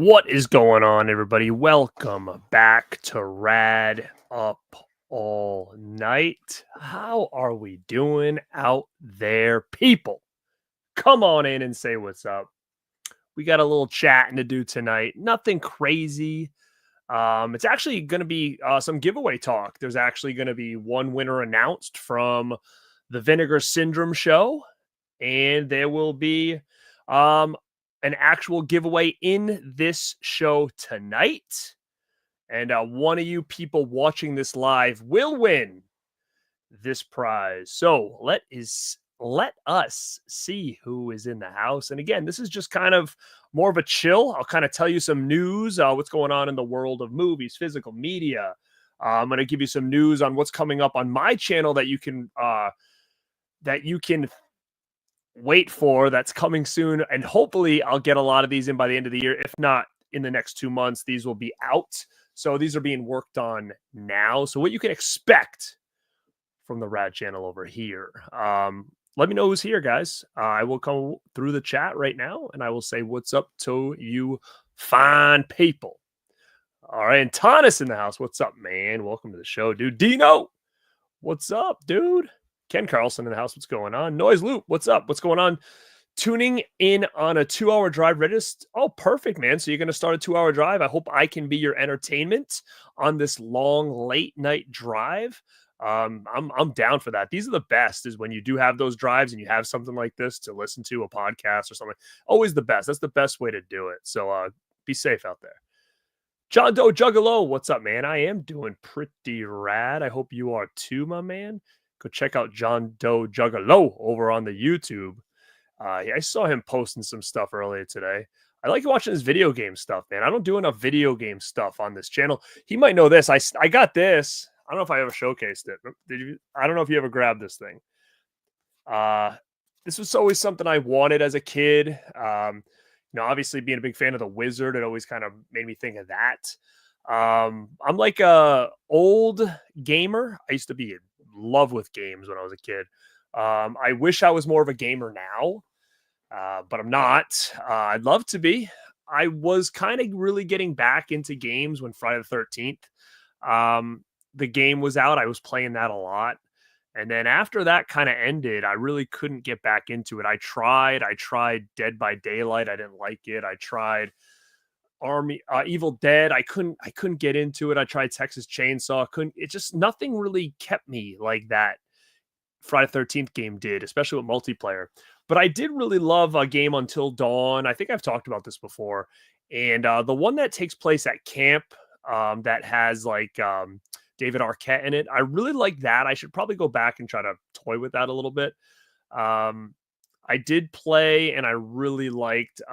What is going on, everybody? Welcome back to Rad Up All Night. How are we doing out there, people? Come on in and say what's up. We got a little chatting to do tonight. Nothing crazy. It's actually going to be some giveaway talk. There's actually going to be one winner announced from the Vinegar Syndrome show, and there will be an actual giveaway in this show tonight. And one of you people watching this live will win this prize. So let us see who is in the house. And again, this is just kind of more of a chill. I'll kind of tell you some news, what's going on in the world of movies, physical media. I'm going to give you some news on what's coming up on my channel that you can wait for, that's coming soon. And hopefully I'll get a lot of these in by the end of the year. If not, in the next 2 months, these will be out. So these are being worked on now. So what you can expect from the Rad channel over here. Let me know who's here, guys. I will come through the chat right now and I will say what's up to you fine people. All right, and Tanis in the house. What's up, man? Welcome to the show, dude. Dino, what's up, dude? Ken Carlson in the house. What's going on? Noise Loop. What's up? What's going on? Tuning in on a 2-hour drive. Oh, perfect, man. So you're going to start a 2-hour drive. I hope I can be your entertainment on this long late night drive. I'm down for that. These are the best, is when you do have those drives and you have something like this to listen to, a podcast or something. Always the best. That's the best way to do it. So be safe out there. John Doe Juggalo. What's up, man? I am doing pretty rad. I hope you are too, my man. Go check out John Doe Juggalo over on the YouTube. I saw him posting some stuff earlier today. I like watching his video game stuff, man. I don't do enough video game stuff on this channel. He might know this. I got this. I don't know if I ever showcased it. Did you? I don't know if you ever grabbed this thing. This was always something I wanted as a kid. Obviously being a big fan of the Wizard, it always kind of made me think of that. I'm like a old gamer. I used to be in love with games when I was a kid. I wish I was more of a gamer now, but I'm not. I'd love to be. I was kind of really getting back into games when Friday the 13th, the game was out. I was playing that a lot. And then after that kind of ended, I really couldn't get back into it. I tried Dead by Daylight. I didn't like it. I tried Evil Dead. I couldn't get into it. I tried Texas Chainsaw. It just, nothing really kept me like that Friday 13th game did, especially with multiplayer. But I did really love a game Until Dawn. I think I've talked about this before. And the one that takes place at camp, that has like David Arquette in it, I really like that. I should probably go back and try to toy with that a little bit. I did play, and I really liked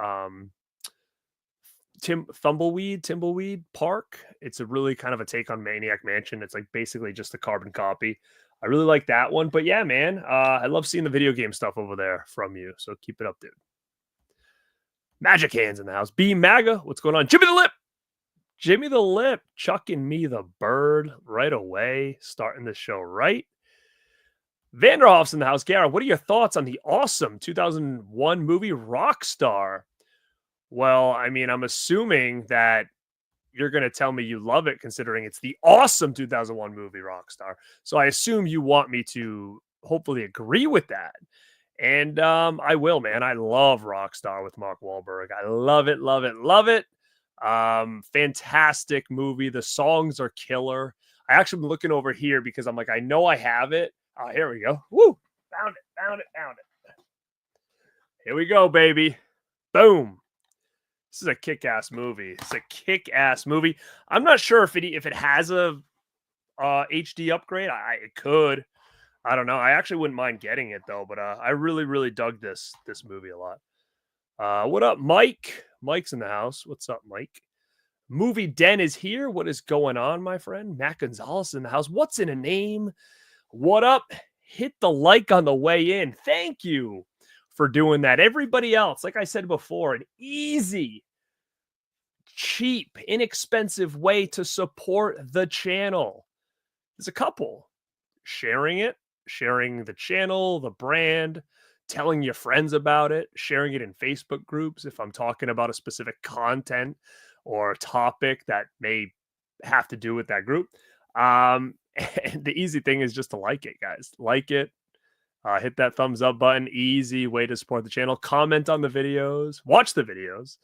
Timbleweed Park. It's a really kind of a take on Maniac Mansion. It's like basically just a carbon copy. I really like that one. But yeah, man, I love seeing the video game stuff over there from you. So keep it up, dude. Magic Hands in the house. B MAGA, what's going on? Jimmy the Lip, chucking me the bird right away. Starting the show right. Vanderhoff's in the house. Garrett, what are your thoughts on the awesome 2001 movie Rockstar? Well, I mean, I'm assuming that you're going to tell me you love it, considering it's the awesome 2001 movie Rockstar. So I assume you want me to hopefully agree with that. And I will, man. I love Rockstar with Mark Wahlberg. I love it, love it, love it. Fantastic movie. The songs are killer. I actually been looking over here because I'm like, I know I have it. Oh, here we go. Woo! Found it. Here we go, baby. Boom. This is a kick-ass movie. It's a kick-ass movie. I'm not sure if it has a HD upgrade. It could. I don't know. I actually wouldn't mind getting it though. But I really, really dug this movie a lot. What up, Mike? Mike's in the house. What's up, Mike? Movie Den is here. What is going on, my friend? Matt Gonzalez in the house. What's in a name? What up? Hit the like on the way in. Thank you for doing that. Everybody else, like I said before, an easy, cheap, inexpensive way to support the channel. There's a couple. Sharing it, sharing the channel, the brand, telling your friends about it, sharing it in Facebook groups if I'm talking about a specific content or topic that may have to do with that group. And the easy thing is just to like it, guys. Like it, hit that thumbs up button. Easy way to support the channel. Comment on the videos. Watch the videos.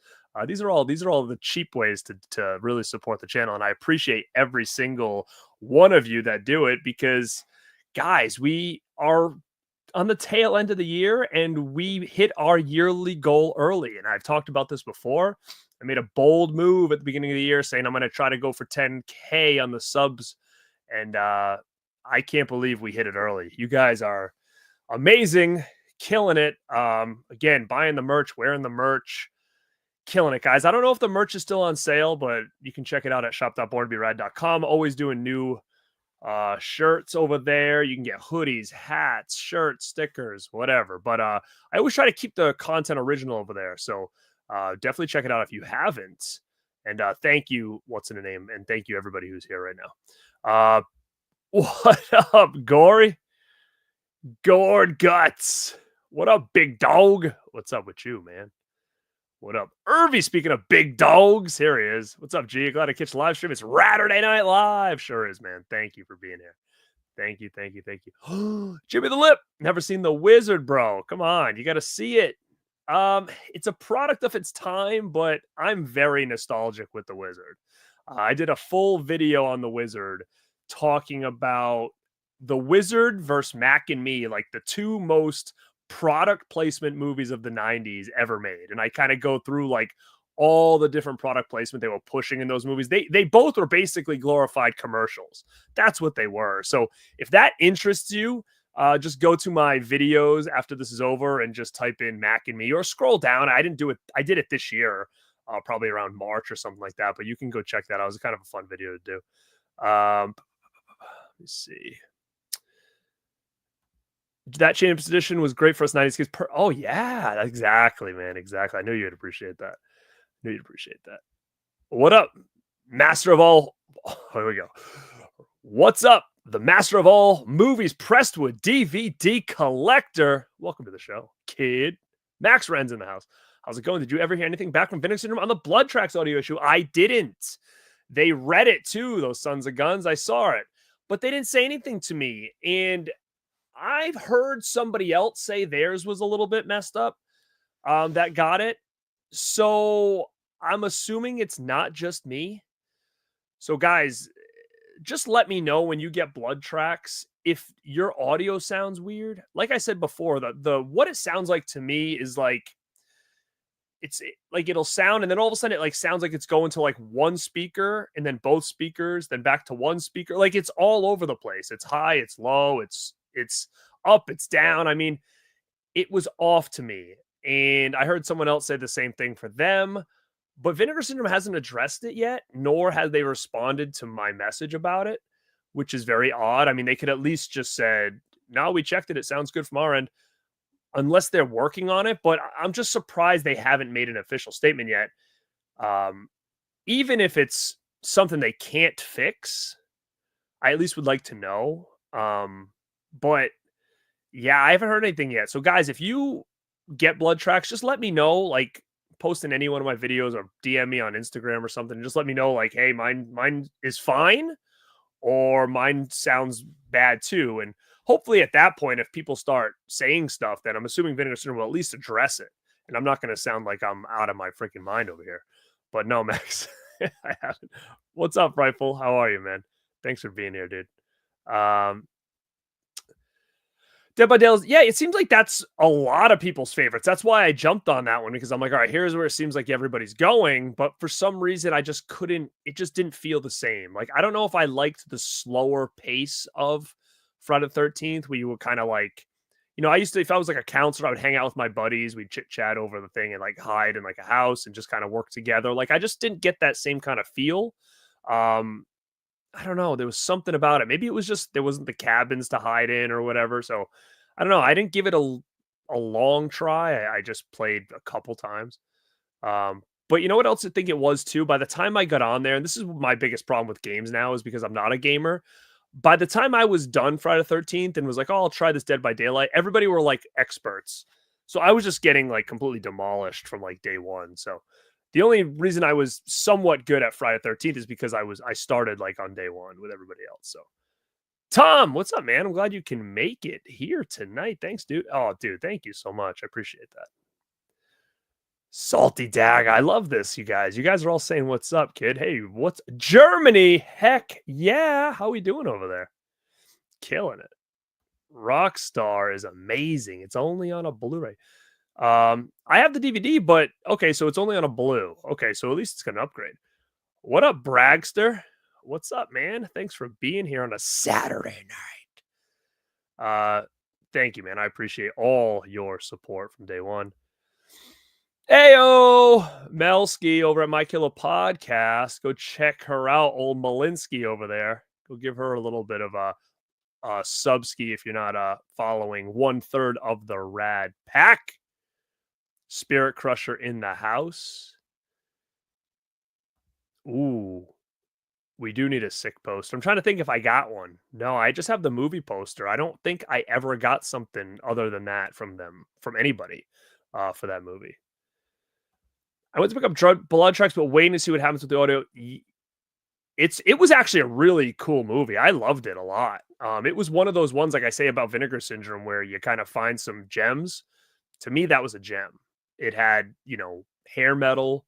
These are all the cheap ways to really support the channel, and I appreciate every single one of you that do it because, guys, we are on the tail end of the year and we hit our yearly goal early. And I've talked about this before. I made a bold move at the beginning of the year saying I'm going to try to go for 10K on the subs, and I can't believe we hit it early. You guys are amazing, killing it. Again, buying the merch, wearing the merch, killing it, guys. I don't know if the merch is still on sale, but you can check it out at shop.born2BeRad.com. Always doing new shirts over there. You can get hoodies, hats, shirts, stickers, whatever. But I always try to keep the content original over there. So definitely check it out if you haven't. And thank you, what's in the name, and thank you everybody who's here right now. What up, Gory? Gourd Guts. What up, big dog? What's up with you, man? What up, Irvy? Speaking of big dogs, here he is. What's up, G? Glad to catch the live stream. It's Saturday Night Live. Sure is, man. Thank you for being here. Thank you, thank you, thank you. Jimmy the Lip. Never seen The Wizard, bro. Come on, you got to see it. It's a product of its time, but I'm very nostalgic with The Wizard. I did a full video on The Wizard talking about The Wizard versus Mac and Me, like the two most product placement movies of the 90s ever made. And I kind of go through like all the different product placement they were pushing in those movies. They both were basically glorified commercials. That's what they were. So if that interests you, just go to my videos after this is over and just type in Mac and Me or scroll down. I didn't do it. I did it this year, probably around March or something like that, but you can go check that out. It was kind of a fun video to do. Let me see. That Champions Edition was great for us 90s kids. Oh, yeah, exactly, man. Exactly. I knew you'd appreciate that. What up, Master of all? Oh, here we go. What's up, the Master of all movies, Prestwood DVD collector? Welcome to the show, kid. Max Ren's in the house. How's it going? Did you ever hear anything back from Vinegar Syndrome on the Blood Tracks audio issue? I didn't. They read it too, those sons of guns. I saw it, but they didn't say anything to me. And I've heard somebody else say theirs was a little bit messed up, that got it. So I'm assuming it's not just me. So guys, just let me know when you get Blood Tracks if your audio sounds weird. Like I said before, the what it sounds like to me is like it's like it'll sound, and then all of a sudden it like sounds like it's going to like one speaker and then both speakers, then back to one speaker. Like it's all over the place. It's high, it's low, it's up, it's down. I mean, it was off to me. And I heard someone else say the same thing for them, but Vinegar Syndrome hasn't addressed it yet, nor have they responded to my message about it, which is very odd. I mean, they could at least just said, no, we checked it. It sounds good from our end, unless they're working on it. But I'm just surprised they haven't made an official statement yet. Even if it's something they can't fix, I at least would like to know. But yeah, I haven't heard anything yet. So guys, if you get Blood Tracks, just let me know, like post in any one of my videos or DM me on Instagram or something. Just let me know like, hey, mine is fine or mine sounds bad too. And hopefully at that point, if people start saying stuff, then I'm assuming Vinegar Syndrome will at least address it. And I'm not going to sound like I'm out of my freaking mind over here. But no, Max, I haven't. What's up, Rifle? How are you, man? Thanks for being here, dude. Dead by Daylight. Yeah, it seems like that's a lot of people's favorites. That's why I jumped on that one, because I'm like, all right, here's where it seems like everybody's going. But for some reason, I just couldn't, it just didn't feel the same. Like, I don't know if I liked the slower pace of Friday the 13th, where you would kind of like, you know, I used to, if I was like a counselor, I would hang out with my buddies. We'd chit chat over the thing and like hide in like a house and just kind of work together. Like, I just didn't get that same kind of feel. I don't know. There was something about it. Maybe it was just there wasn't the cabins to hide in or whatever. So I don't know. I didn't give it a long try. I just played a couple times. But you know what else I think it was too? By the time I got on there, and this is my biggest problem with games now, is because I'm not a gamer. By the time I was done Friday the 13th and was like, oh, I'll try this Dead by Daylight, everybody were like experts. So I was just getting like completely demolished from like day one. So the only reason I was somewhat good at Friday 13th is because I started like on day one with everybody else. So Tom, what's up, man? I'm glad you can make it here tonight. Thanks, dude. Oh, dude, thank you so much. I appreciate that. Salty Dag. I love this, you guys. You guys are all saying, what's up, kid? Hey, what's Germany? Heck yeah. How we doing over there? Killing it. Rockstar is amazing. It's only on a Blu-ray. I have the DVD, but okay, so it's only on a blue. Okay, so at least it's got an upgrade. What up, Bragster? What's up, man? Thanks for being here on a Saturday night. Thank you, man. I appreciate all your support from day one. Heyo, Melski over at My Killer Podcast. Go check her out, old Malinsky over there. Go give her a little bit of a subski if you're not following 1/3 of the Rad Pack. Spirit Crusher in the house. Ooh, we do need a sick poster. I'm trying to think if I got one. No, I just have the movie poster. I don't think I ever got something other than that from them, from anybody, for that movie. I went to pick up Blood Tracks, but waiting to see what happens with the audio. It was actually a really cool movie. I loved it a lot. It was one of those ones, like I say about Vinegar Syndrome, where you kind of find some gems. To me, that was a gem. It had, hair metal,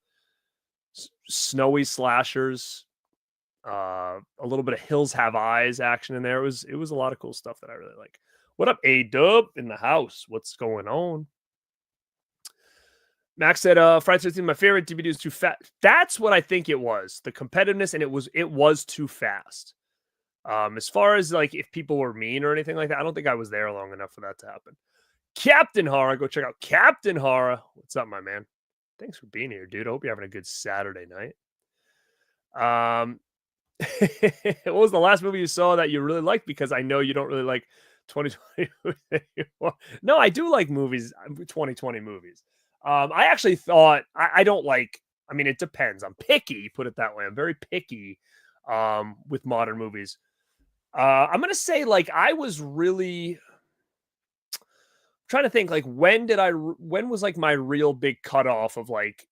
snowy slashers, a little bit of Hills Have Eyes action in there. It was a lot of cool stuff that I really like. What up, A-Dub in the house? What's going on? Max said, Friday 13, my favorite DVD is too fast. That's what I think it was. The competitiveness, and it was too fast. As far as like if people were mean or anything like that, I don't think I was there long enough for that to happen. Captain Horror, go check out Captain Horror. What's up, my man? Thanks for being here, dude. I hope you're having a good Saturday night. What was the last movie you saw that you really liked? Because I know you don't really like 2020 anymore. No, I do like movies, 2020 movies. I actually thought I don't like. I mean, it depends. I'm picky. Put it that way. I'm very picky with modern movies. I'm gonna say like I was really trying to think like when was like my real big cutoff of like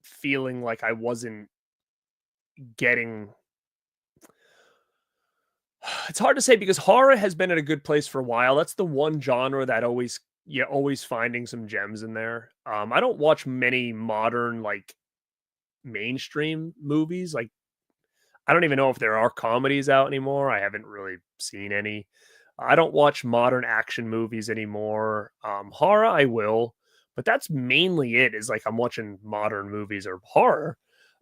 feeling like I wasn't getting. It's hard to say because horror has been at a good place for a while. That's the one genre that always finding some gems in there. I don't watch many modern like mainstream movies. Like I don't even know if there are comedies out anymore. I haven't really seen any. I don't watch modern action movies anymore. Horror I will, but that's mainly it. Is like I'm watching modern movies or horror.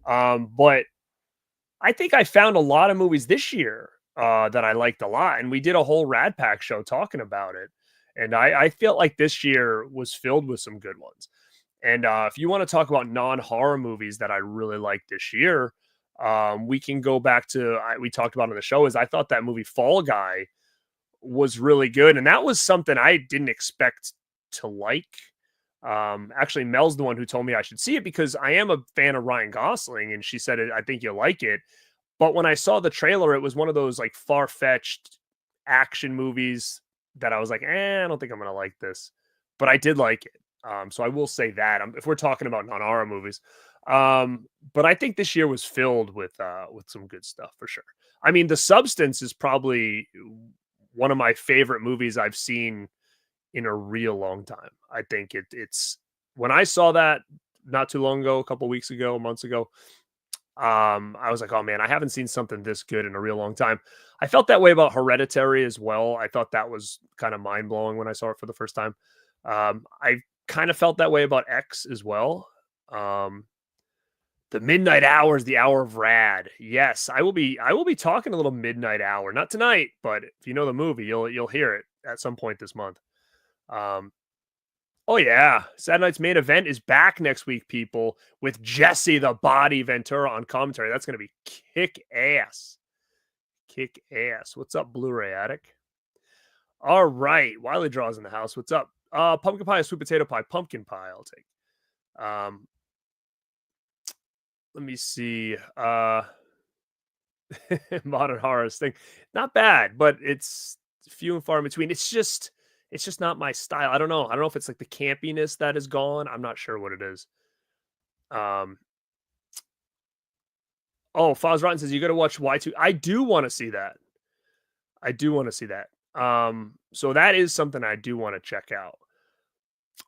But I think I found a lot of movies this year that I liked a lot, and we did a whole Rad Pack show talking about it. And I felt like this year was filled with some good ones. And if you want to talk about non-horror movies that I really liked this year, we can go back to we talked about on the show. Is I thought that movie Fall Guy was really good, and that was something I didn't expect to like. Actually, Mel's the one who told me I should see it because I am a fan of Ryan Gosling, and she said, I think you'll like it. But when I saw the trailer, it was one of those like far-fetched action movies that I was like, I don't think I'm going to like this. But I did like it. So I will say that if we're talking about non-horror movies. But I think this year was filled with some good stuff for sure. I mean, The Substance is probably one of my favorite movies I've seen in a real long time. I think it's when I saw that not too long ago, a couple weeks ago, months ago, I was like, oh man, I haven't seen something this good in a real long time. I felt that way about Hereditary as well. I thought that was kind of mind blowing when I saw it for the first time. I kind of felt that way about X as well. The Midnight Hour is the hour of Rad. Yes, I will be talking a little Midnight Hour, not tonight, but if you know the movie, you'll hear it at some point this month. Oh yeah, Saturday Night's Main Event is back next week, people, with Jesse the Body Ventura on commentary. That's going to be kick ass. Kick ass. What's up, Blu-ray Addict? All right, Wiley Draws in the house. What's up? Pumpkin pie, sweet potato pie, pumpkin pie. I'll take. Let me see. Modern horrors thing, not bad, but it's few and far in between. It's just it's just not my style. I don't know. I don't know if it's like the campiness that is gone. I'm not sure what it is. Um, oh, Foz Rotten says you got to watch Y2. I do want to see that. I do want to see that. So that is something I do want to check out.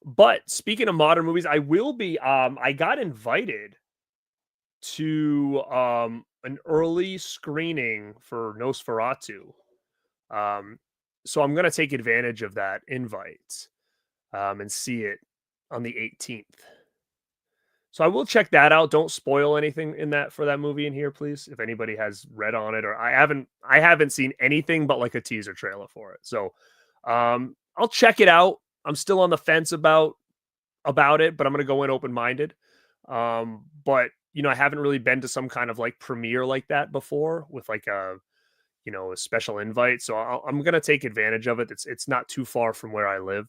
But speaking of modern movies, I will be. I got invited to an early screening for Nosferatu. So I'm gonna take advantage of that invite and see it on the 18th. So I will check that out. Don't spoil anything in that for that movie in here, please. If anybody has read on it, or I haven't seen anything but like a teaser trailer for it. So I'll check it out. I'm still on the fence about it, but I'm gonna go in open minded. But I haven't really been to some kind of like premiere like that before with like a special invite. So I'm gonna take advantage of it. It's not too far from where I live.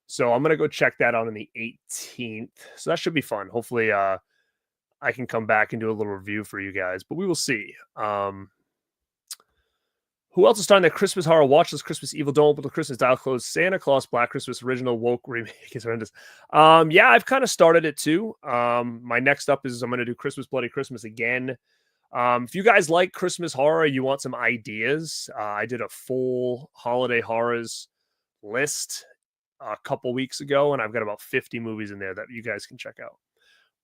So I'm gonna go check that out on the 18th. So that should be fun. Hopefully, I can come back and do a little review for you guys. But we will see. Who else is starting that Christmas horror watch list? Christmas Evil, Don't Open the Christmas Dial Closed, Santa Claus, Black Christmas, original woke remake is horrendous. Yeah, I've kind of started it too. My next up is I'm gonna do Christmas Bloody Christmas again. If you guys like Christmas horror, you want some ideas, I did a full holiday horrors list a couple weeks ago, and I've got about 50 movies in there that you guys can check out.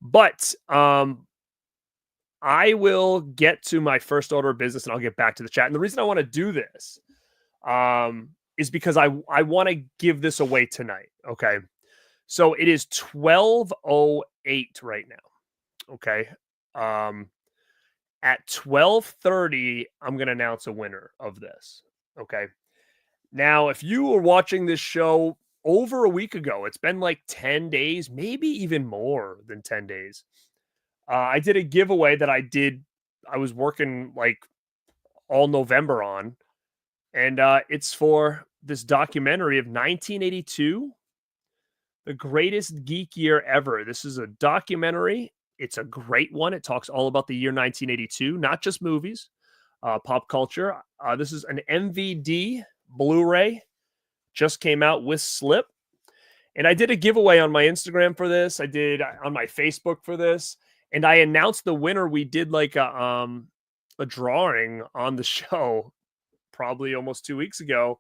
But I will get to my first order of business and I'll get back to the chat. And the reason I want to do this is because I want to give this away tonight. Okay. So it is 12:08 right now. Okay. At 12:30, I'm going to announce a winner of this. Okay. Now, if you were watching this show over a week ago, it's been like 10 days, maybe even more than 10 days. I did a giveaway that I was working like all November on. And it's for this documentary of 1982, The Greatest Geek Year Ever. This is a documentary. It's a great one. It talks all about the year 1982, not just movies, pop culture. This is an MVD Blu-ray, just came out with slip. And I did a giveaway on my Instagram for this. I did on my Facebook for this. And I announced the winner. We did like a drawing on the show probably almost 2 weeks ago.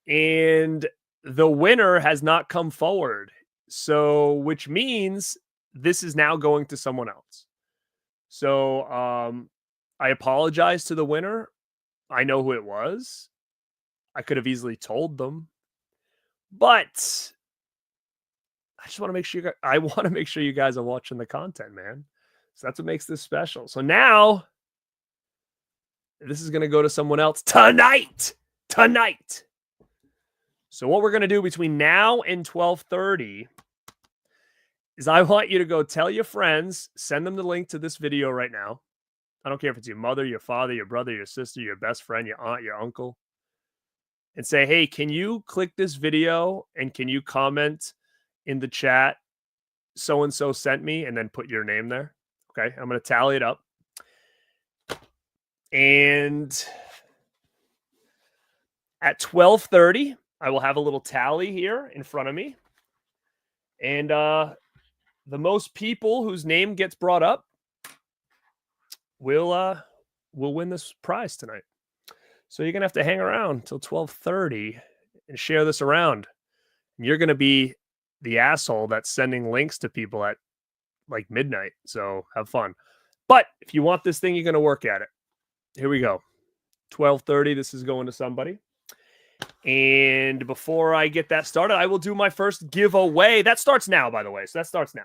And the winner has not come forward. So, which means this is now going to someone else. So, I apologize to the winner. I know who it was. I could have easily told them. But I just want to make sure you guys are watching the content, man. So that's what makes this special. So now this is going to go to someone else tonight. So what we're going to do between now and 12:30 is I want you to go tell your friends, send them the link to this video right now. I don't care if it's your mother, your father, your brother, your sister, your best friend, your aunt, your uncle, and say, hey, can you click this video and can you comment in the chat, so-and-so sent me, and then put your name there. Okay, I'm going to tally it up. And at 12:30, I will have a little tally here in front of me. And the most people whose name gets brought up will win this prize tonight. So you're going to have to hang around until 12:30 and share this around. And you're going to be the asshole that's sending links to people at like midnight. So have fun. But if you want this thing, you're going to work at it. Here we go. 12:30. This is going to somebody. And before I get that started, I will do my first giveaway. That starts now, by the way. So that starts now.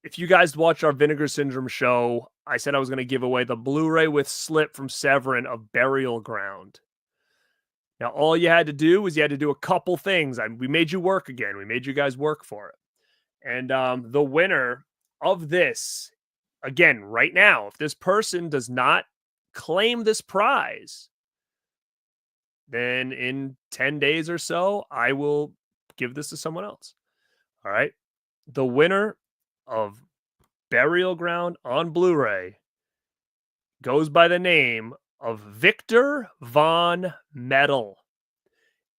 If you guys watch our Vinegar Syndrome show, I said I was going to give away the Blu-ray with slip from Severin of Burial Ground. Now, all you had to do was you had to do a couple things. We made you work again. We made you guys work for it. And the winner of this, again, right now, if this person does not claim this prize, then in 10 days or so, I will give this to someone else. All right. The winner of Burial Ground on Blu-ray goes by the name of Victor Von Metal.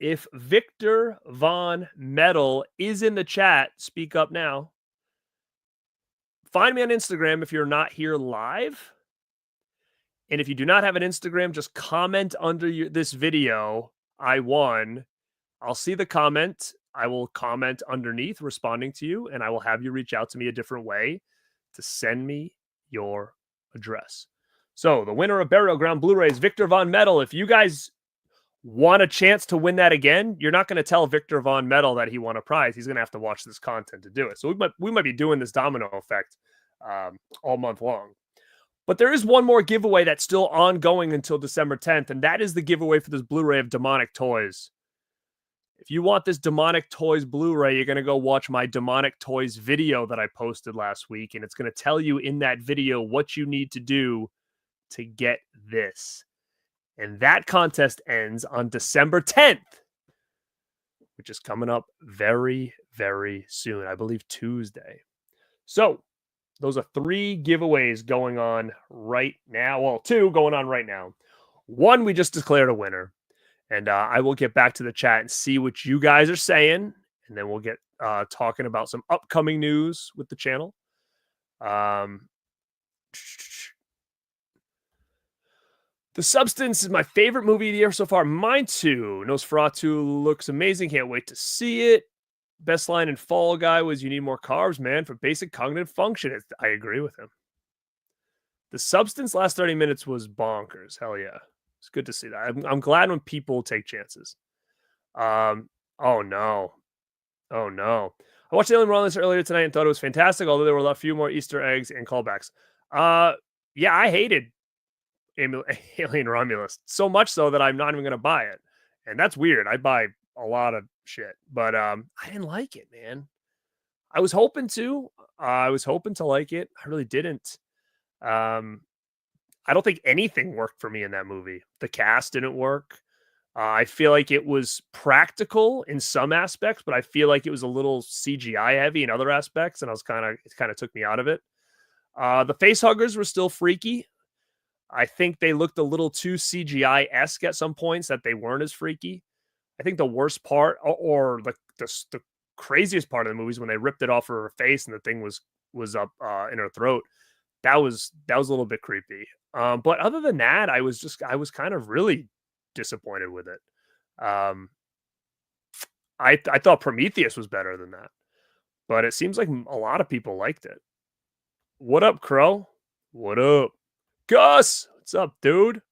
If Victor Von Metal is in the chat, speak up now. Find me on Instagram if you're not here live. And if you do not have an Instagram, just comment under this video, I won. I'll see the comment. I will comment underneath responding to you, and I will have you reach out to me a different way to send me your address. So the winner of Burial Ground Blu-ray is Victor Von Metal. If you guys want a chance to win that again, you're not going to tell Victor Von Metal that he won a prize. He's going to have to watch this content to do it. So we might be doing this domino effect all month long. But there is one more giveaway that's still ongoing until December 10th, and that is the giveaway for this Blu-ray of Demonic Toys. If you want this Demonic Toys Blu-ray, you're going to go watch my Demonic Toys video that I posted last week, and it's going to tell you in that video what you need to do to get this. And that contest ends on December 10th, which is coming up very, very soon. I believe Tuesday. So those are 3 giveaways going on right now. Well, 2 going on right now. 1, we just declared a winner. And I will get back to the chat and see what you guys are saying. And then we'll get talking about some upcoming news with the channel. The Substance is my favorite movie of the year so far. Mine too. Nosferatu looks amazing. Can't wait to see it. Best line in Fall Guy was, "You need more carbs, man, for basic cognitive function." I agree with him. The Substance last 30 minutes was bonkers. Hell yeah. It's good to see that. I'm glad when people take chances. Oh no. Oh no. I watched Alien Romulus earlier tonight and thought it was fantastic, although there were a few more Easter eggs and callbacks. Yeah, I hated Alien Romulus so much so that I'm not even going to buy it. And that's weird. I buy a lot of shit, but I didn't like it, man. I was hoping to. I was hoping to like it. I really didn't. I don't think anything worked for me in that movie. The cast didn't work. I feel like it was practical in some aspects, but I feel like it was a little CGI heavy in other aspects, and it kind of took me out of it. The face huggers were still freaky. I think they looked a little too CGI-esque at some points, that they weren't as freaky. I think the worst part, or the craziest part of the movie, is when they ripped it off of her face and the thing was up in her throat. That was a little bit creepy. But other than that, I was kind of really disappointed with it. I thought Prometheus was better than that, but it seems like a lot of people liked it. What up, Crow? What up, Gus? What's up, dude?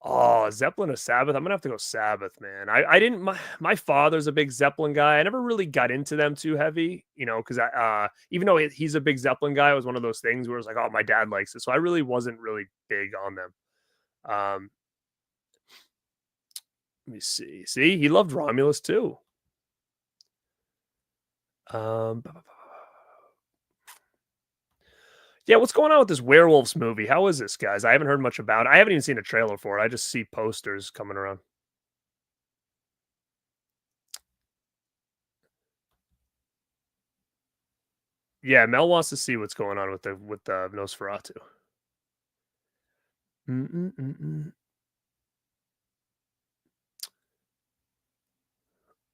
Oh, Zeppelin or Sabbath? I'm gonna have to go Sabbath, man. I didn't. My father's a big Zeppelin guy. I never really got into them too heavy, because even though he's a big Zeppelin guy, it was one of those things where it's like, oh, my dad likes it, so I really wasn't really big on them. Let me see. See, he loved Romulus too. Yeah, what's going on with this werewolves movie? How is this, guys? I haven't heard much about it. I haven't even seen a trailer for it. I just see posters coming around. Yeah, Mel wants to see what's going on with the Nosferatu.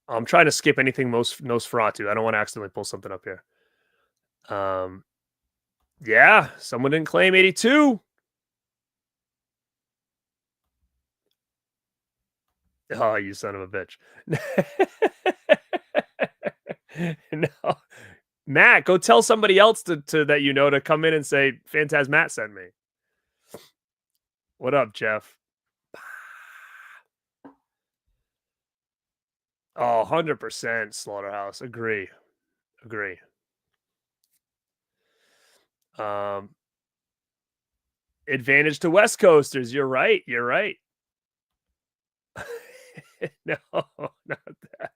I'm trying to skip anything Nosferatu. I don't want to accidentally pull something up here. Yeah, someone didn't claim 82. Oh, you son of a bitch. No. Matt, go tell somebody else to to come in and say Phantasmat sent me. What up, Jeff? Oh, 100% Slaughterhouse. Agree. Advantage to West Coasters. You're right. No, not that.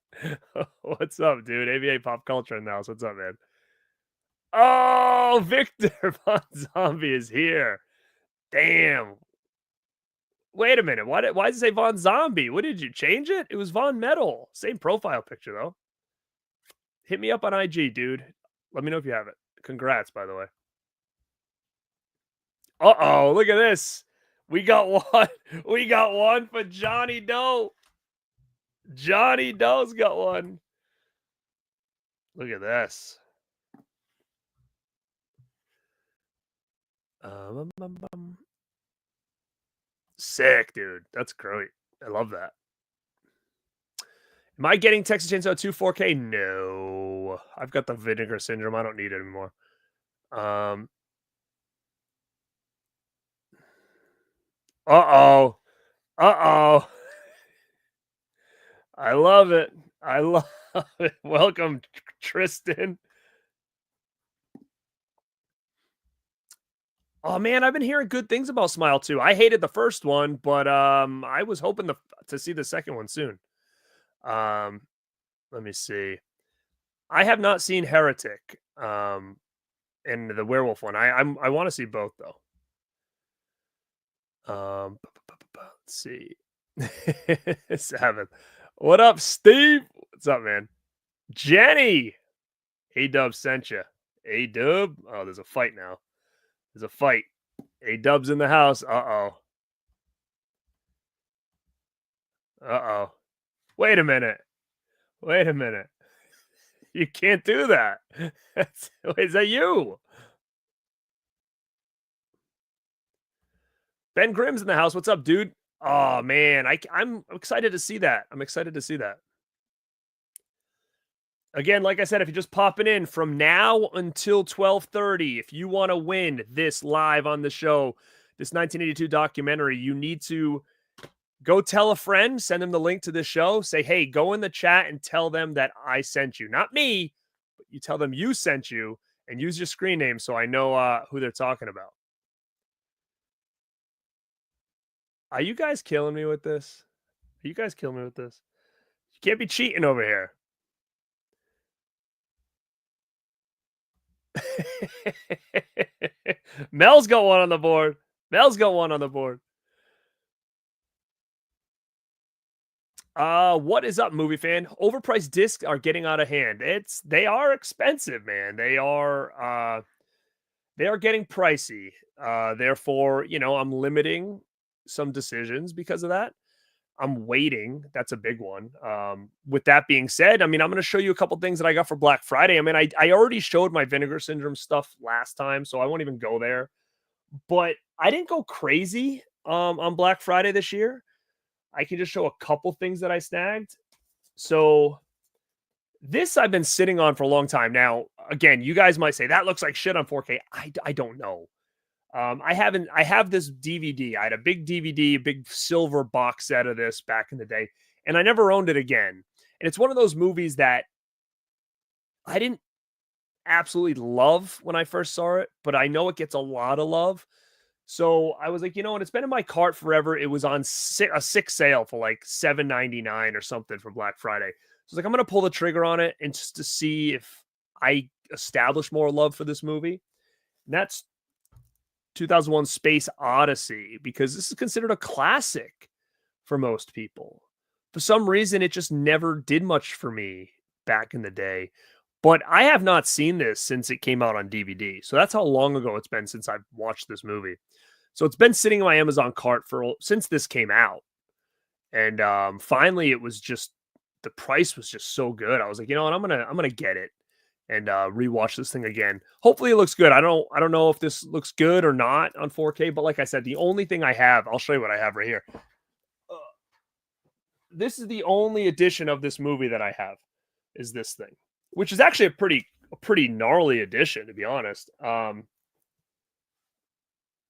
What's up, dude? AVA Pop Culture in the house. What's up, man? Oh, Victor Von Zombie is here. Damn. Wait a minute. Why does it say Von Zombie? What did you change it? It was Von Metal. Same profile picture, though. Hit me up on IG, dude. Let me know if you have it. Congrats, by the way. Uh-oh, look at this. We got one. We got one for Johnny Doe. Johnny Doe's got one. Look at this. Sick, dude. That's great. I love that. Am I getting Texas Chainsaw 2 4K? No. I've got the Vinegar Syndrome. I don't need it anymore. Uh-oh. Uh-oh. I love it. I love it. Welcome, Tristan. Oh man, I've been hearing good things about Smile 2. I hated the first one, but I was hoping to see the second one soon. Let me see. I have not seen Heretic and the werewolf one. I want to see both though. Let's see. Seven. What up, Steve? What's up, man? Jenny. A-Dub sent you. A-Dub? Oh, there's a fight now. There's a fight. A-Dub's in the house. Uh-oh. Uh-oh. Wait a minute. Wait a minute. You can't do that. Is that you? Ben Grimm's in the house. What's up, dude? Oh, man. I'm excited to see that. I'm excited to see that. Again, like I said, if you're just popping in from now until 12:30, if you want to win this live on the show, this 1982 documentary, you need to go tell a friend, send them the link to the show, say, hey, go in the chat and tell them that I sent you. Not me, but you tell them you sent you and use your screen name so I know who they're talking about. Are you guys killing me with this? Are you guys killing me with this? You can't be cheating over here. Mel's got one on the board. Mel's got one on the board. What is up, movie fan? Overpriced discs are getting out of hand. They are expensive, man. They are getting pricey. Therefore, I'm limiting some decisions because of that. I'm waiting. That's a big one. With that being said, I'm going to show you a couple things that I got for Black Friday. I already showed my Vinegar Syndrome stuff last time, so I won't even go there. But I didn't go crazy on Black Friday this year. I can just show a couple things that I snagged. So this I've been sitting on for a long time. Now, again, you guys might say that looks like shit on 4K. I don't know. I have this DVD. I had a big DVD, a big silver box set of this back in the day, and I never owned it again. And it's one of those movies that I didn't absolutely love when I first saw it, but I know it gets a lot of love. So I was like, you know what? It's been in my cart forever. It was on a sick sale for like $7.99 or something for Black Friday. So I was like, I'm going to pull the trigger on it and just to see if I establish more love for this movie. And that's 2001 Space Odyssey, because this is considered a classic for most people. For some reason, it just never did much for me back in the day. But I have not seen this since it came out on DVD. So that's how long ago it's been since I've watched this movie. So it's been sitting in my Amazon cart since this came out. And finally, it was just, the price was just so good. I was like, you know what, I'm gonna get it and rewatch this thing again. Hopefully it looks good. I don't know if this looks good or not on 4K, but like I said, the only thing I have, I'll show you what I have right here. This is the only edition of this movie that I have, is this thing, which is actually a pretty gnarly edition, to be honest.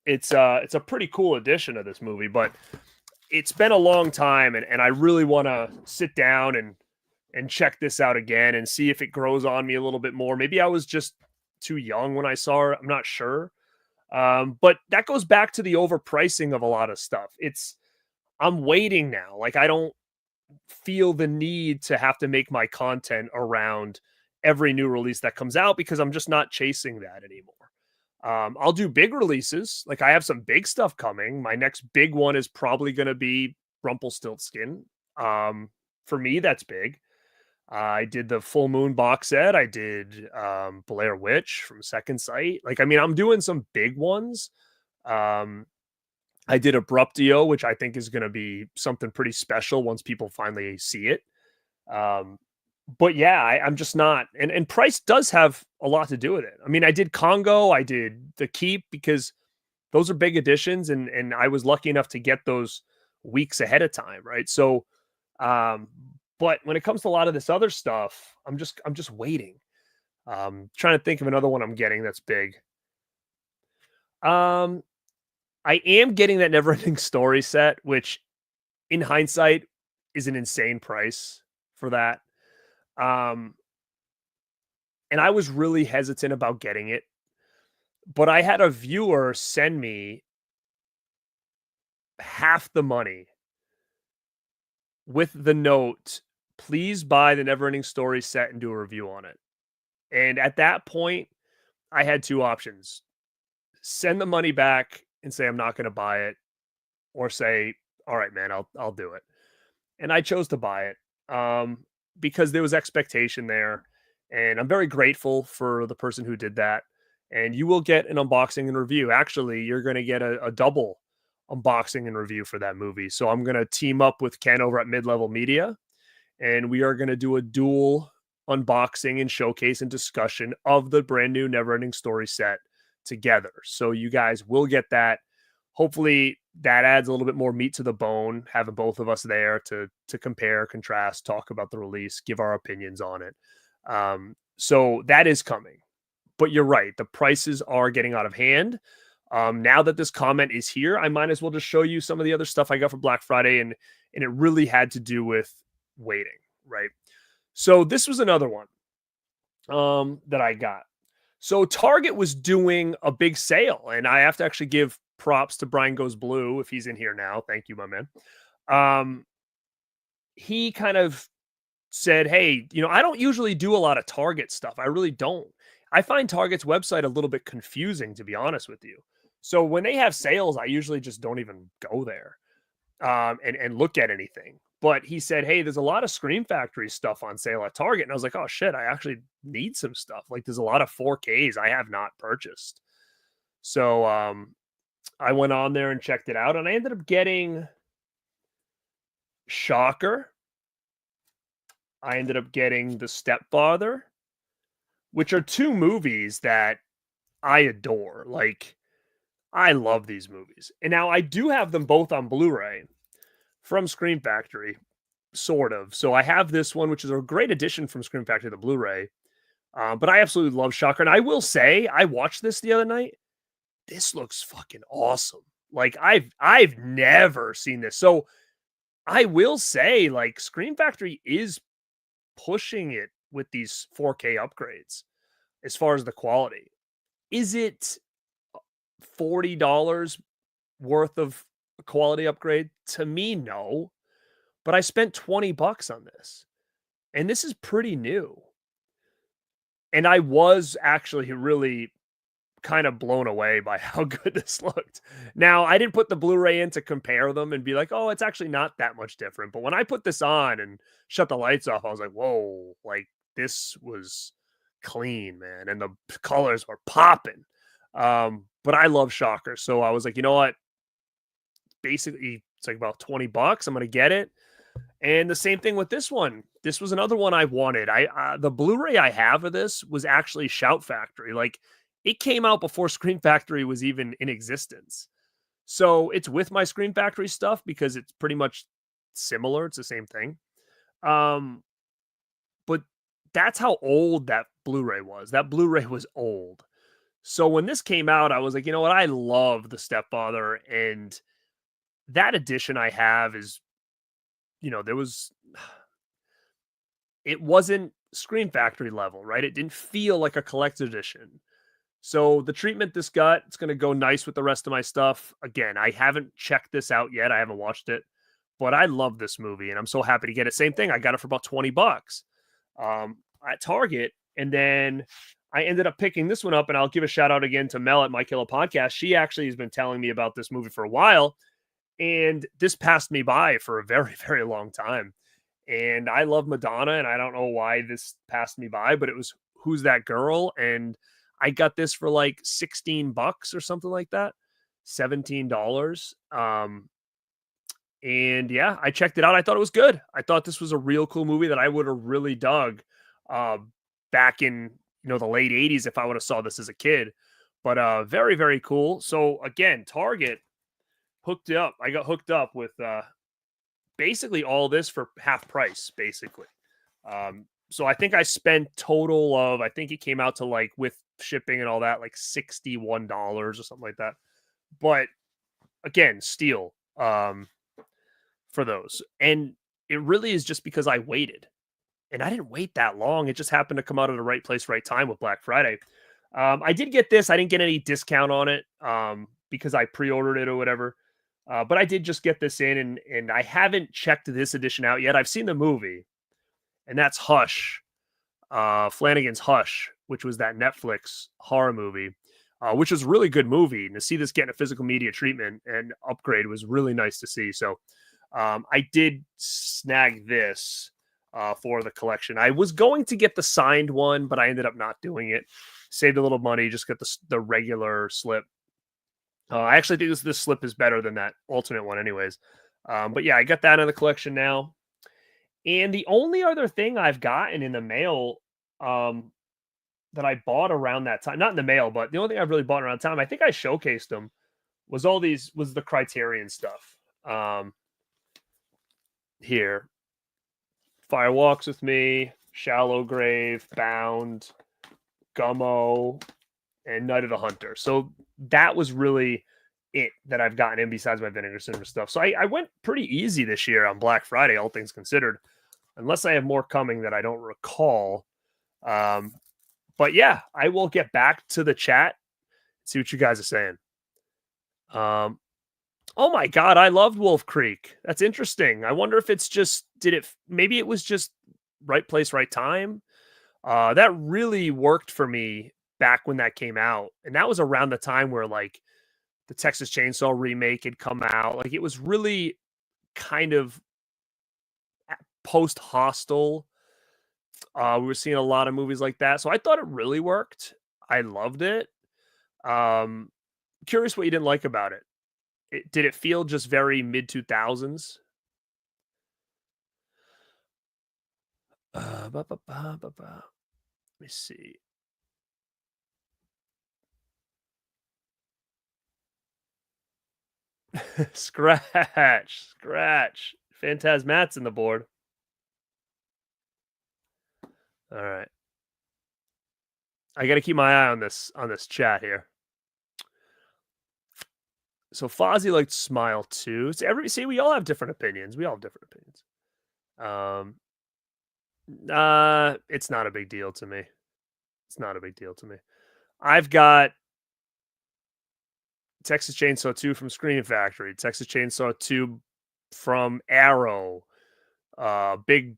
It's a pretty cool edition of this movie, but it's been a long time, and I really want to sit down and check this out again and see if it grows on me a little bit more. Maybe I was just too young when I saw it. I'm not sure. But that goes back to the overpricing of a lot of stuff. I'm waiting now. Like, I don't feel the need to have to make my content around every new release that comes out, because I'm just not chasing that anymore. I'll do big releases. Like, I have some big stuff coming. My next big one is probably going to be Rumpelstiltskin. For me, that's big. I did the Full Moon box set. I did Blair Witch from Second Sight. Like, I'm doing some big ones. I did Abruptio, which I think is going to be something pretty special once people finally see it. Um, but yeah, I'm just not, and price does have a lot to do with it. I mean, I did Congo, I did The Keep because those are big additions, and I was lucky enough to get those weeks ahead of time, right? So, um, but when it comes to a lot of this other stuff, I'm just waiting. Trying to think of another one I'm getting that's big. Um, I am getting that Neverending Story set, which in hindsight is an insane price for that. Um, and I was really hesitant about getting it, but I had a viewer send me half the money with the note, please buy the Neverending Story set and do a review on it. And at that point, I had two options: send the money back and say I'm not going to buy it, or say, all right, man, I'll do it. And I chose to buy it because there was expectation there, and I'm very grateful for the person who did that. And you will get an unboxing and review. Actually, you're going to get a double unboxing and review for that movie. So I'm going to team up with Ken over at Mid Level Media, and we are going to do a dual unboxing and showcase and discussion of the brand new Neverending Story set together. So you guys will get that. Hopefully that adds a little bit more meat to the bone, having both of us there to compare, contrast, talk about the release, give our opinions on it. So that is coming. But you're right, the prices are getting out of hand. Now that this comment is here, I might as well just show you some of the other stuff I got for Black Friday, and it really had to do with waiting, right? So this was another one that I got. So Target was doing a big sale, and I have to actually give props to Brian Goes Blue if he's in here now. Thank you, my man. He kind of said, "Hey, I don't usually do a lot of Target stuff. I really don't. I find Target's website a little bit confusing, to be honest with you. So when they have sales, I usually just don't even go there and look at anything." But he said, "Hey, there's a lot of Scream Factory stuff on sale at Target." And I was like, "Oh shit, I actually need some stuff. Like there's a lot of 4Ks I have not purchased." So I went on there and checked it out, and I ended up getting Shocker. I ended up getting The Stepfather, which are two movies that I adore. Like, I love these movies. And now I do have them both on Blu-ray from Scream Factory, sort of. So I have this one, which is a great addition from Scream Factory, the Blu-ray. But I absolutely love Shocker. And I will say, I watched this the other night. This looks fucking awesome. Like I've never seen this. So I will say, like, Scream Factory is pushing it with these 4K upgrades as far as the quality. Is it $40 worth of quality upgrade? To me, no. But I spent $20 on this. And this is pretty new. And I was actually really kind of blown away by how good this looked. Now, I didn't put the Blu-ray in to compare them and be like, "Oh, it's actually not that much different." But when I put this on and shut the lights off, I was like, "Whoa, like this was clean, man." And the colors were popping. But I love Shocker. So I was like, you know what? Basically, it's like about $20. I'm going to get it. And the same thing with this one. This was another one I wanted. The Blu-ray I have of this was actually Shout Factory. Like, it came out before Scream Factory was even in existence. So it's with my Scream Factory stuff because it's pretty much similar. It's the same thing. But that's how old that Blu-ray was. That Blu-ray was old. So when this came out, I was like, you know what? I love The Stepfather. And that edition I have is, it wasn't Scream Factory level, right? It didn't feel like a collector's edition. So the treatment this got, it's going to go nice with the rest of my stuff. Again, I haven't checked this out yet. I haven't watched it, but I love this movie and I'm so happy to get it. Same thing. I got it for about $20 at Target. And then I ended up picking this one up, and I'll give a shout out again to Mel at My Killer Podcast. She actually has been telling me about this movie for a while, and this passed me by for a very, very long time. And I love Madonna, and I don't know why this passed me by, but it was Who's That Girl? And I got this for like $16 or something like that. $17. And yeah, I checked it out. I thought it was good. I thought this was a real cool movie that I would have really dug uh, back in the late '80s if I would have saw this as a kid. But very very cool. So again, Target hooked up. I got hooked up with basically all this for half price, basically. So I think I spent total of, I think it came out to like with shipping and all that, like $61 or something like that. But again, steal for those. And it really is just because I waited. And I didn't wait that long. It just happened to come out at the right place, right time with Black Friday. I did get this. I didn't get any discount on it because I pre-ordered it or whatever. But I did just get this in, and I haven't checked this edition out yet. I've seen the movie, and that's Hush, Flanagan's Hush, which was that Netflix horror movie, which was a really good movie. And to see this getting a physical media treatment and upgrade was really nice to see. So I did snag this for the collection. I was going to get the signed one, but I ended up not doing it. Saved a little money, just get the regular slip. I actually think this slip is better than that alternate one anyways. But yeah, I got that in the collection now. And the only other thing I've gotten in the mail that I bought around that time, not in the mail, but the only thing I've really bought around time, I think I showcased them, was the Criterion stuff. Here. Fire Walks with Me, Shallow Grave, Bound, Gummo, and Night of the Hunter. So that was really it that I've gotten in besides my Vinegar Syndrome stuff. So I went pretty easy this year on Black Friday, all things considered, unless I have more coming that I don't recall. But yeah, I will get back to the chat, see what you guys are saying. Oh my God, I loved Wolf Creek. That's interesting. I wonder if it's just, maybe it was just right place, right time. That really worked for me back when that came out. And that was around the time where like the Texas Chainsaw remake had come out. Like it was really kind of post Hostel. We were seeing a lot of movies like that. So I thought it really worked. I loved it. Curious what you didn't like about it. Did it feel just very mid 2000s? Let me see. Scratch. Phantasmat's in the board. All right. I got to keep my eye on this chat here. So Fozzie liked Smile too. See, we all have different opinions. It's not a big deal to me. I've got Texas Chainsaw 2 from Scream Factory, Texas Chainsaw 2 from Arrow, big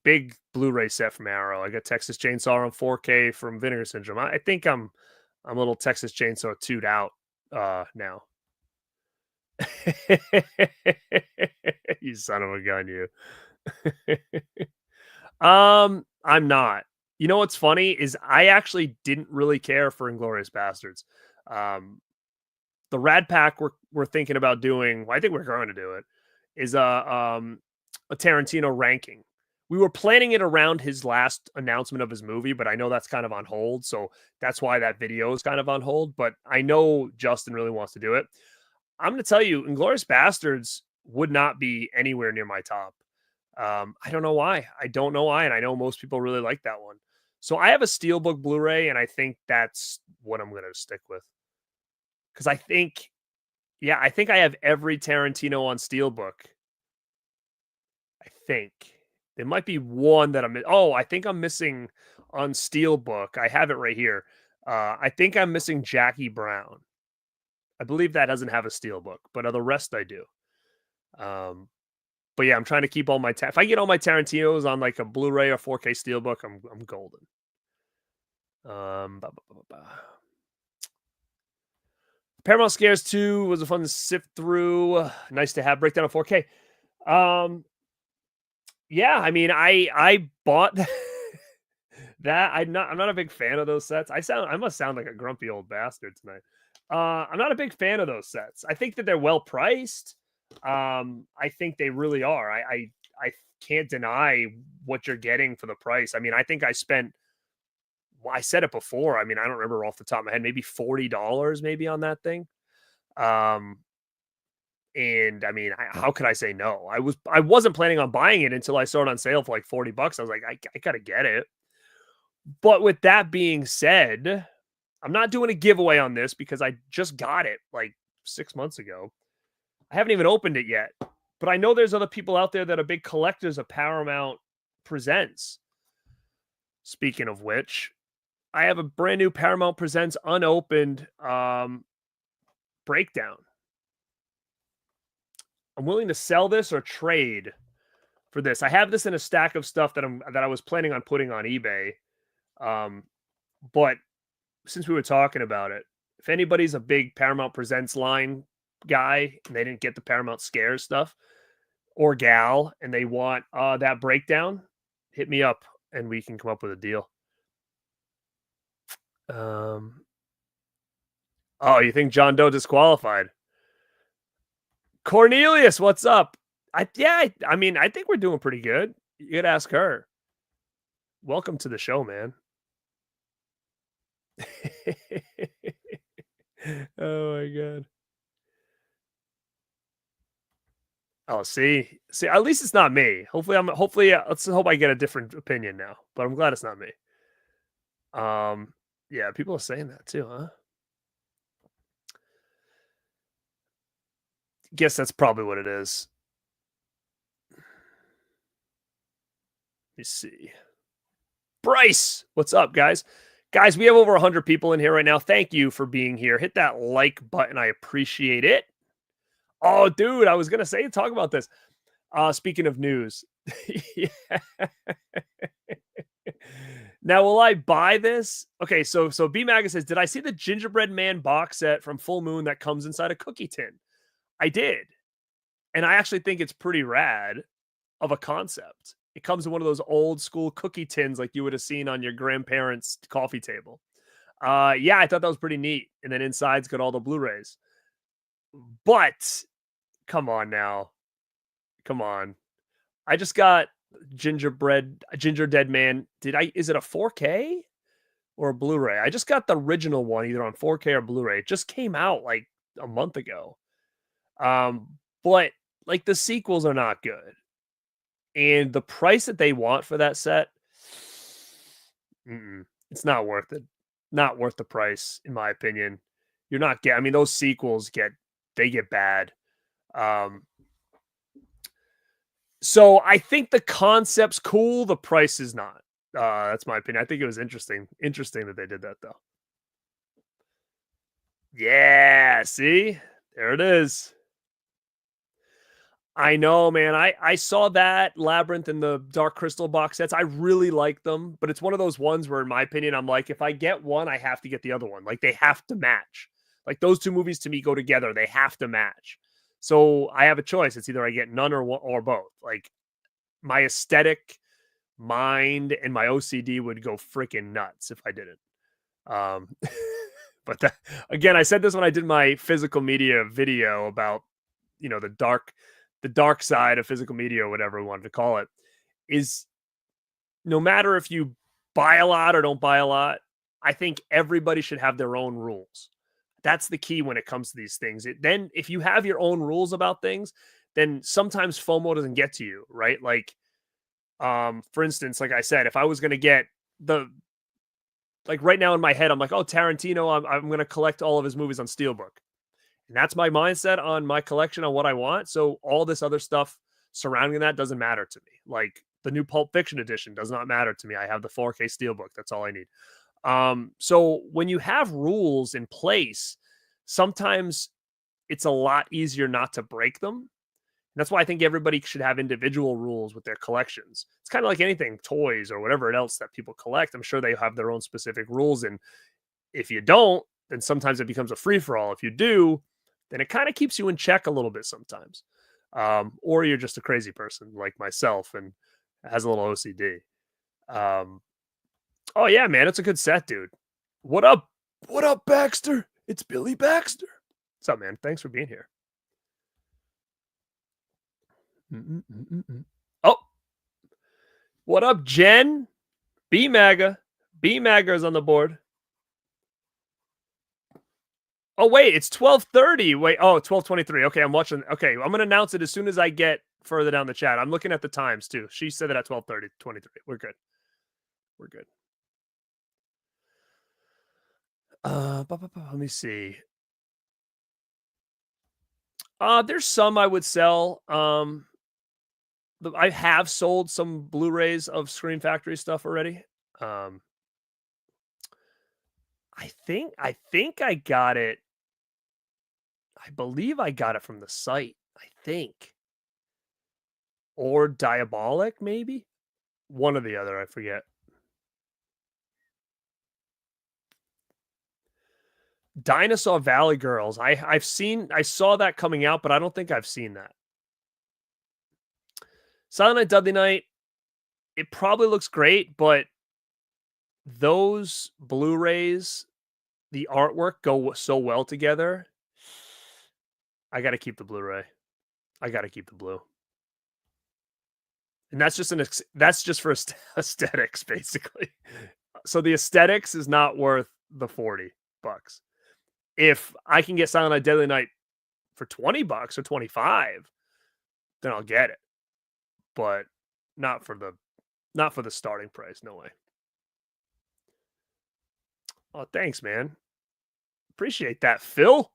Blu-ray set from Arrow. I got Texas Chainsaw on 4K from Vinegar Syndrome. I think I'm a little Texas Chainsaw 2'd out now. You son of a gun, you. I'm not. You know what's funny is I actually didn't really care for Inglourious Bastards. The Rad Pack we're thinking about doing, well, I think we're going to do it, is a Tarantino ranking. We were planning it around his last announcement of his movie, but I know that's kind of on hold, so that's why that video is kind of on hold. But I know Justin really wants to do it. I'm going to tell you, Inglourious Bastards would not be anywhere near my top. I don't know why. And I know most people really like that one. So I have a Steelbook Blu-ray, and I think that's what I'm going to stick with. Because I think I have every Tarantino on Steelbook. I think. There might be one that I think I'm missing on Steelbook. I have it right here. I think I'm missing Jackie Brown. I believe that doesn't have a Steelbook, but the rest I do. But yeah, I'm trying to keep all my if I get all my Tarantinos on like a Blu-ray or 4K Steelbook, I'm golden. Paramount Scares 2 was a fun to sift through. Nice to have breakdown of 4K. Yeah, I mean, I bought that. I'm not a big fan of those sets. I must sound like a grumpy old bastard tonight. I'm not a big fan of those sets. I think that they're well priced. I think they really are. I can't deny what you're getting for the price. I mean, I think I spent. Well, I said it before. I mean, I don't remember off the top of my head. Maybe $40 maybe on that thing. Um, and I mean, how could I say no? I wasn't planning on buying it until I saw it on sale for like $40. I was like, I gotta get it. But with that being said, I'm not doing a giveaway on this because I just got it like 6 months ago. I haven't even opened it yet, but I know there's other people out there that are big collectors of Paramount Presents. Speaking of which, I have a brand new Paramount Presents unopened breakdown. I'm willing to sell this or trade for this. I have this in a stack of stuff that I was planning on putting on eBay. But since we were talking about it, if anybody's a big Paramount Presents line guy and they didn't get the Paramount Scares stuff or gal and they want that breakdown, hit me up and we can come up with a deal. Oh, you think John Doe disqualified? Cornelius, what's up? I mean, I think we're doing pretty good. You could ask her. Welcome to the show, man. Oh my god. Oh, see, at least it's not me. Hopefully, let's hope I get a different opinion now. But I'm glad it's not me. Yeah, people are saying that too, huh? Guess that's probably what it is. Let me see. Bryce, what's up, guys? Guys, we have over 100 people in here right now. Thank you for being here. Hit that like button. I appreciate it. Oh, dude, I was going to say, talk about this. Speaking of news. Now, will I buy this? Okay, so B-Maga says, did I see the Gingerbread Man box set from Full Moon that comes inside a cookie tin? I did. And I actually think it's pretty rad of a concept. It comes in one of those old school cookie tins like you would have seen on your grandparents' coffee table. Yeah, I thought that was pretty neat. And then inside's got all the Blu-rays. But come on now. Come on. I just got Ginger Dead Man. Is it a 4K or a Blu-ray? I just got the original one either on 4K or Blu-ray. It just came out like a month ago. But like the sequels are not good. And the price that they want for that set, it's not worth it. Not worth the price, in my opinion. You're not getting. I mean, those sequels get bad. So I think the concept's cool. The price is not. That's my opinion. I think it was interesting. Interesting that they did that, though. Yeah, see? There it is. I know, man. I saw that Labyrinth and the Dark Crystal box sets. I really like them, but it's one of those ones where, in my opinion, I'm like, if I get one, I have to get the other one. Like, they have to match. Like, those two movies to me go together. They have to match. So I have a choice. It's either I get none or both. Like, my aesthetic mind and my OCD would go freaking nuts if I didn't. But again, I said this when I did my physical media video about, the dark side of physical media, or whatever we wanted to call it, is no matter if you buy a lot or don't buy a lot, I think everybody should have their own rules. That's the key when it comes to these things. Then if you have your own rules about things, then sometimes FOMO doesn't get to you, right? Like, for instance, like I said, if I was going to get like right now in my head, I'm like, oh, Tarantino, I'm going to collect all of his movies on Steelbook. And that's my mindset on my collection on what I want. So all this other stuff surrounding that doesn't matter to me. Like the new Pulp Fiction edition does not matter to me. I have the 4K Steelbook. That's all I need. So when you have rules in place, sometimes it's a lot easier not to break them. And that's why I think everybody should have individual rules with their collections. It's kind of like anything, toys or whatever else that people collect. I'm sure they have their own specific rules. And if you don't, then sometimes it becomes a free-for-all. If you do, then it kind of keeps you in check a little bit sometimes. Or you're just a crazy person like myself and has a little OCD. Oh yeah, man, it's a good set, dude. What up? What up, Baxter? It's Billy Baxter. What's up, man? Thanks for being here. Oh, what up, Jen? B Maga. B Maga is on the board. Oh, wait, it's 12:30. Wait, oh, 12:23. Okay, I'm watching. Okay, I'm going to announce it as soon as I get further down the chat. I'm looking at the times, too. She said it at 12:30, 23. We're good. We're good. Let me see. There's some I would sell. I have sold some Blu-rays of Scream Factory stuff already. I think I got it. I believe I got it from the site. I think, or Diabolic, maybe one or the other. I forget. Dinosaur Valley Girls. I saw that coming out, but I don't think I've seen that. Silent Night, Deadly Night. It probably looks great, but those Blu-rays, the artwork go so well together. I got to keep the Blu-ray. I got to keep the blue. And that's just for aesthetics, basically. So the aesthetics is not worth the $40. If I can get Silent Night, Deadly Night for $20 or 25, then I'll get it. But not for the starting price. No way. Oh, thanks, man. Appreciate that, Phil.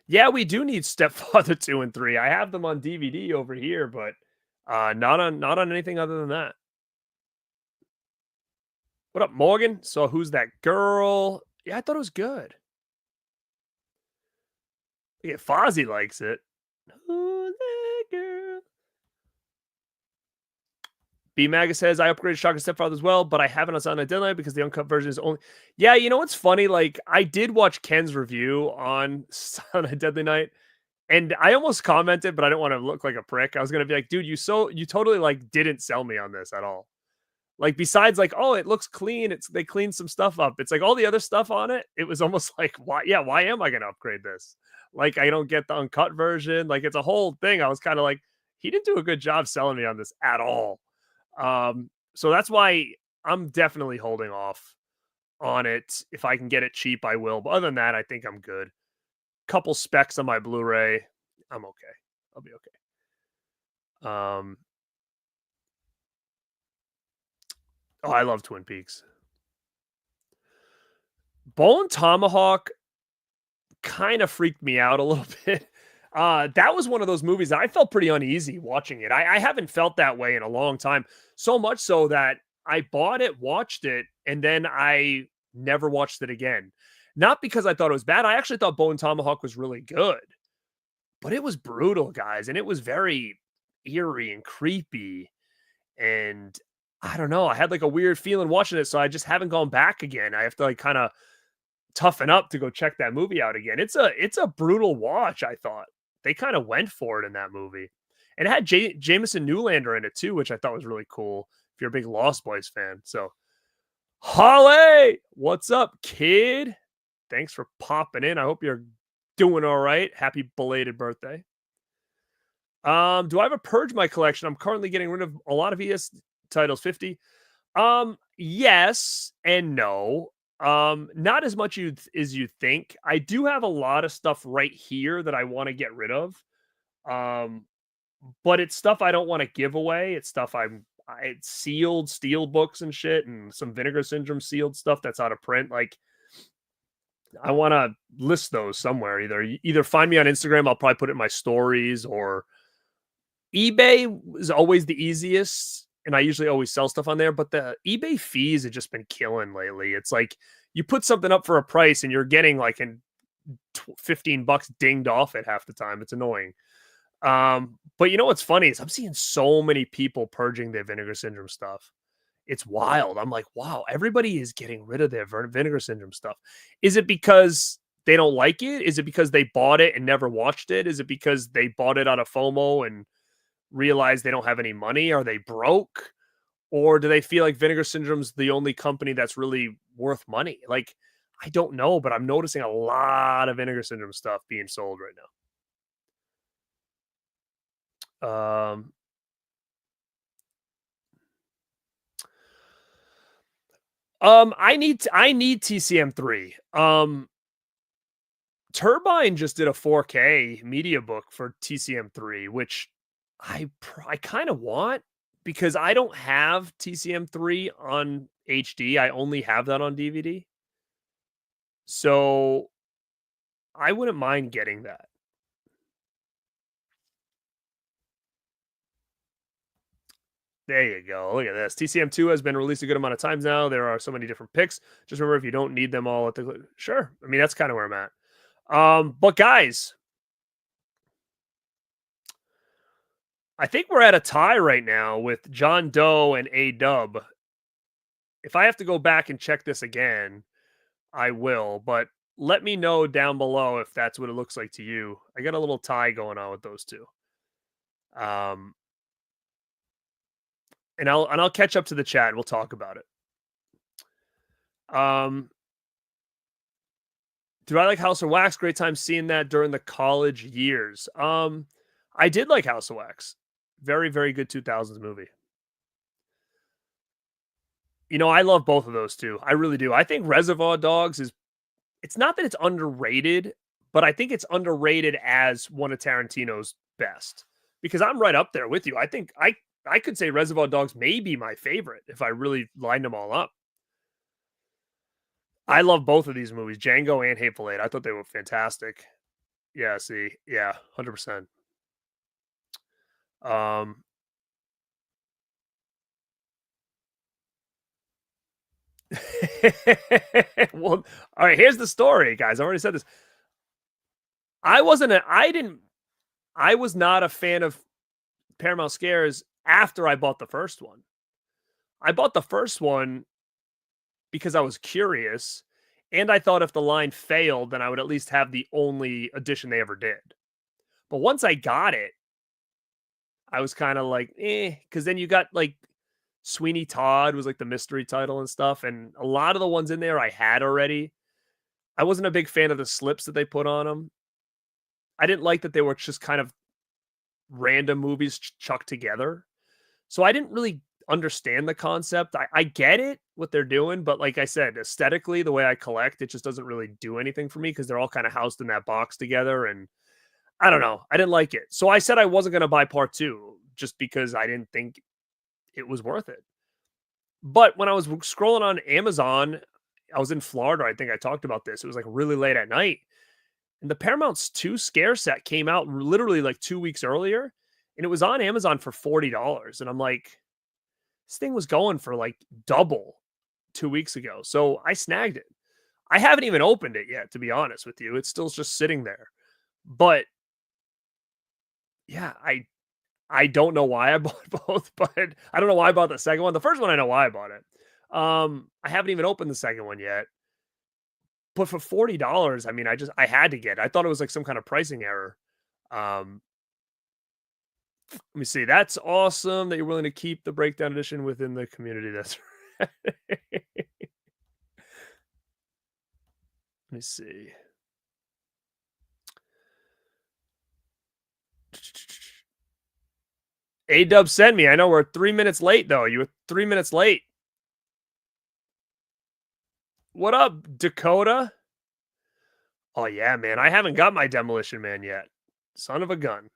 Yeah, we do need Stepfather 2 and 3. I have them on DVD over here, but not on anything other than that. What up, Morgan? So who's that girl? Yeah, I thought it was good. Yeah, Fozzie likes it. Who's that girl? B Maga says, I upgraded Shock and Stepfather as well, but I haven't on Silent Night, Deadly Night because the uncut version is only... Yeah, you know what's funny? Like, I did watch Ken's review on Silent Night, Deadly Night, and I almost commented, but I didn't want to look like a prick. I was going to be like, dude, you totally, like, didn't sell me on this at all. Like, besides, like, oh, it looks clean. They cleaned some stuff up. It's like all the other stuff on it. It was almost like, why am I going to upgrade this? Like, I don't get the uncut version. Like, it's a whole thing. I was kind of like, he didn't do a good job selling me on this at all. So that's why I'm definitely holding off on it. If I can get it cheap, I will. But other than that, I think I'm good. Couple specs on my Blu-ray. I'm okay. I'll be okay. Oh, I love Twin Peaks. Bone Tomahawk kind of freaked me out a little bit. That was one of those movies that I felt pretty uneasy watching it. I haven't felt that way in a long time. So much so that I bought it, watched it, and then I never watched it again. Not because I thought it was bad. I actually thought Bone Tomahawk was really good. But it was brutal, guys. And it was very eerie and creepy. And I don't know. I had like a weird feeling watching it. So I just haven't gone back again. I have to like kind of toughen up to go check that movie out again. It's a brutal watch, I thought. They kind of went for it in that movie. And it had Jameson Newlander in it too, which I thought was really cool if you're a big Lost Boys fan. So, Holly, what's up, kid? Thanks for popping in. I hope you're doing all right. Happy belated birthday. Do I have a Purge my collection? I'm currently getting rid of a lot of ES titles, 50. Yes and no. Not as much as you think. I do have a lot of stuff right here that I want to get rid of. But it's stuff I don't want to give away. It's stuff it's sealed steel books and shit, and some Vinegar Syndrome sealed stuff that's out of print. Like, I want to list those somewhere. Either find me on Instagram. I'll probably put it in my stories, or eBay is always the easiest. And I usually always sell stuff on there, but the eBay fees have just been killing lately. It's like you put something up for a price and you're getting like $15 dinged off it half the time. It's annoying. But you know what's funny is I'm seeing so many people purging their Vinegar Syndrome stuff. It's wild. I'm like, wow, everybody is getting rid of their Vinegar Syndrome stuff. Is it because they don't like it? Is it because they bought it and never watched it? Is it because they bought it out of FOMO and realize they don't have any money? Are they broke? Or do they feel like Vinegar Syndrome's the only company that's really worth money? Like, I don't know, but I'm noticing a lot of Vinegar Syndrome stuff being sold right now. I need TCM3. Turbine just did a 4K media book for TCM3, which I kind of want because I don't have TCM3 on HD. I only have that on DVD. So I wouldn't mind getting that. There you go. Look at this. TCM2 has been released a good amount of times now. There are so many different picks. Just remember, if you don't need them all at the sure. I mean, that's kind of where I'm at. But guys, I think we're at a tie right now with John Doe and A Dub. If I have to go back and check this again, I will. But let me know down below if that's what it looks like to you. I got a little tie going on with those two. And I'll catch up to the chat. And we'll talk about it. Do I like House of Wax? Great time seeing that during the college years. I did like House of Wax. Very, very good 2000s movie. You know, I love both of those two. I really do. I think Reservoir Dogs is, it's not that it's underrated, but I think it's underrated as one of Tarantino's best because I'm right up there with you. I think I could say Reservoir Dogs may be my favorite if I really lined them all up. I love both of these movies, Django and Hateful Eight. I thought they were fantastic. Yeah, see, yeah, 100%. Well, all right, here's the story, guys. I already said this. I was not a fan of Paramount Scares after I bought the first one. I bought the first one because I was curious, and I thought if the line failed, then I would at least have the only edition they ever did. But once I got it, I was kind of like, because then you got like Sweeney Todd was like the mystery title and stuff, and a lot of the ones in there I had already. I wasn't a big fan of the slips that they put on them. I didn't like that they were just kind of random movies chucked together. So I didn't really understand the concept. I get it, what they're doing, but like I said, aesthetically, the way I collect, it just doesn't really do anything for me because they're all kind of housed in that box together. And I don't know. I didn't like it. So I said I wasn't going to buy part two just because I didn't think it was worth it. But when I was scrolling on Amazon, I was in Florida. I think I talked about this. It was like really late at night. And the Paramount's 2 scare set came out literally like 2 weeks earlier. And it was on Amazon for $40. And I'm like, this thing was going for like double 2 weeks ago. So I snagged it. I haven't even opened it yet, to be honest with you. It's still just sitting there. But yeah, I don't know why I bought both, but I don't know why I bought the second one. The first one, I know why I bought it. I haven't even opened the second one yet. But for $40, I mean, I had to get it. I thought it was like some kind of pricing error. Let me see. That's awesome that you're willing to keep the breakdown edition within the community. That's right. Let me see. A-Dub sent me. I know we're 3 minutes late, though. You were 3 minutes late. What up, Dakota? Oh, yeah, man. I haven't got my Demolition Man yet. Son of a gun.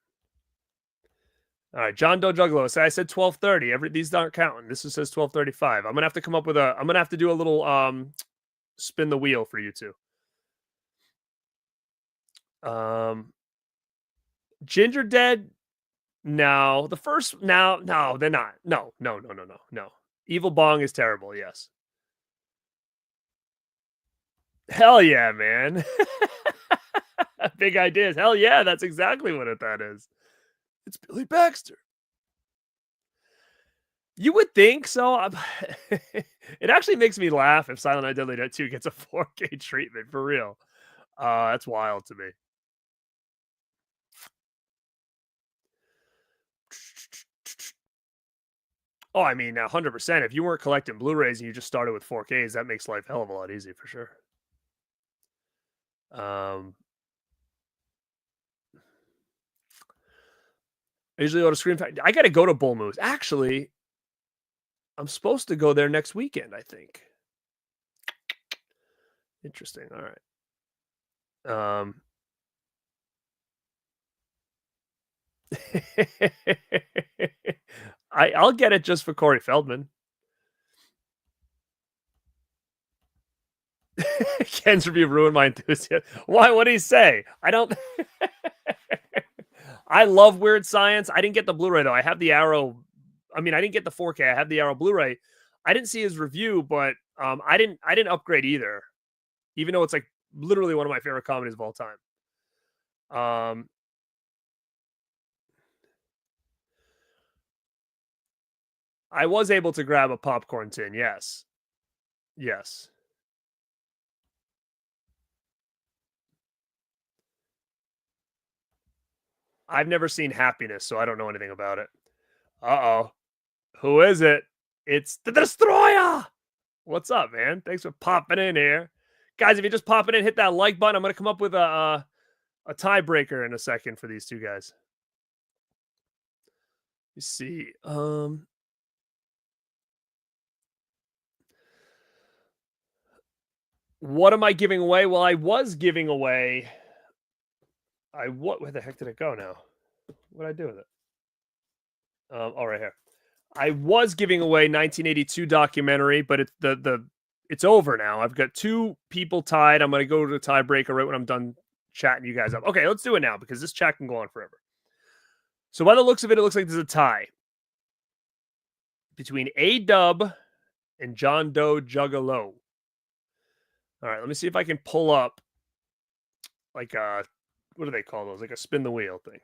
All right, John Doe Juggalo. So I said 12:30. These aren't counting. This just says 12:35. I'm gonna have to come up with I'm gonna have to do a little spin the wheel for you two. Ginger Dead. No, the first. No, they're not. No. Evil Bong is terrible. Yes. Hell yeah, man. Big ideas. Hell yeah, that's exactly what that is. It's Billy Baxter. You would think so. It actually makes me laugh if Silent Night Deadly Night 2 gets a 4K treatment for real. That's wild to me. Oh, I mean, 100%. If you weren't collecting Blu-rays and you just started with 4Ks, that makes life a hell of a lot easier for sure. I usually go to Scream Factory. I got to go to Bull Moose. Actually, I'm supposed to go there next weekend, I think. Interesting. All right. I'll get it just for Corey Feldman. Ken's review ruined my enthusiasm. Why? What did he say? I don't. I love Weird Science. I didn't get the Blu-ray though. I have the Arrow. I mean, I didn't get the 4K. I have the Arrow Blu-ray. I didn't see his review, but I didn't upgrade either, even though it's like literally one of my favorite comedies of all time. I was able to grab a popcorn tin. Yes. Yes. I've never seen Happiness, so I don't know anything about it. Uh-oh. Who is it? It's the Destroyer! What's up, man? Thanks for popping in here. Guys, if you're just popping in, hit that like button. I'm going to come up with a tiebreaker in a second for these two guys. You see. What am I giving away? Well, I was giving away. Where the heck did it go now? What did I do with it? Oh, right here. I was giving away 1982 documentary, but it's over now. I've got two people tied. I'm going to go to the tiebreaker right when I'm done chatting you guys up. Okay, let's do it now because this chat can go on forever. So by the looks of it, it looks like there's a tie between A-Dub and John Doe Juggalo. All right, let me see if I can pull up like what do they call those? Like a spin the wheel thing.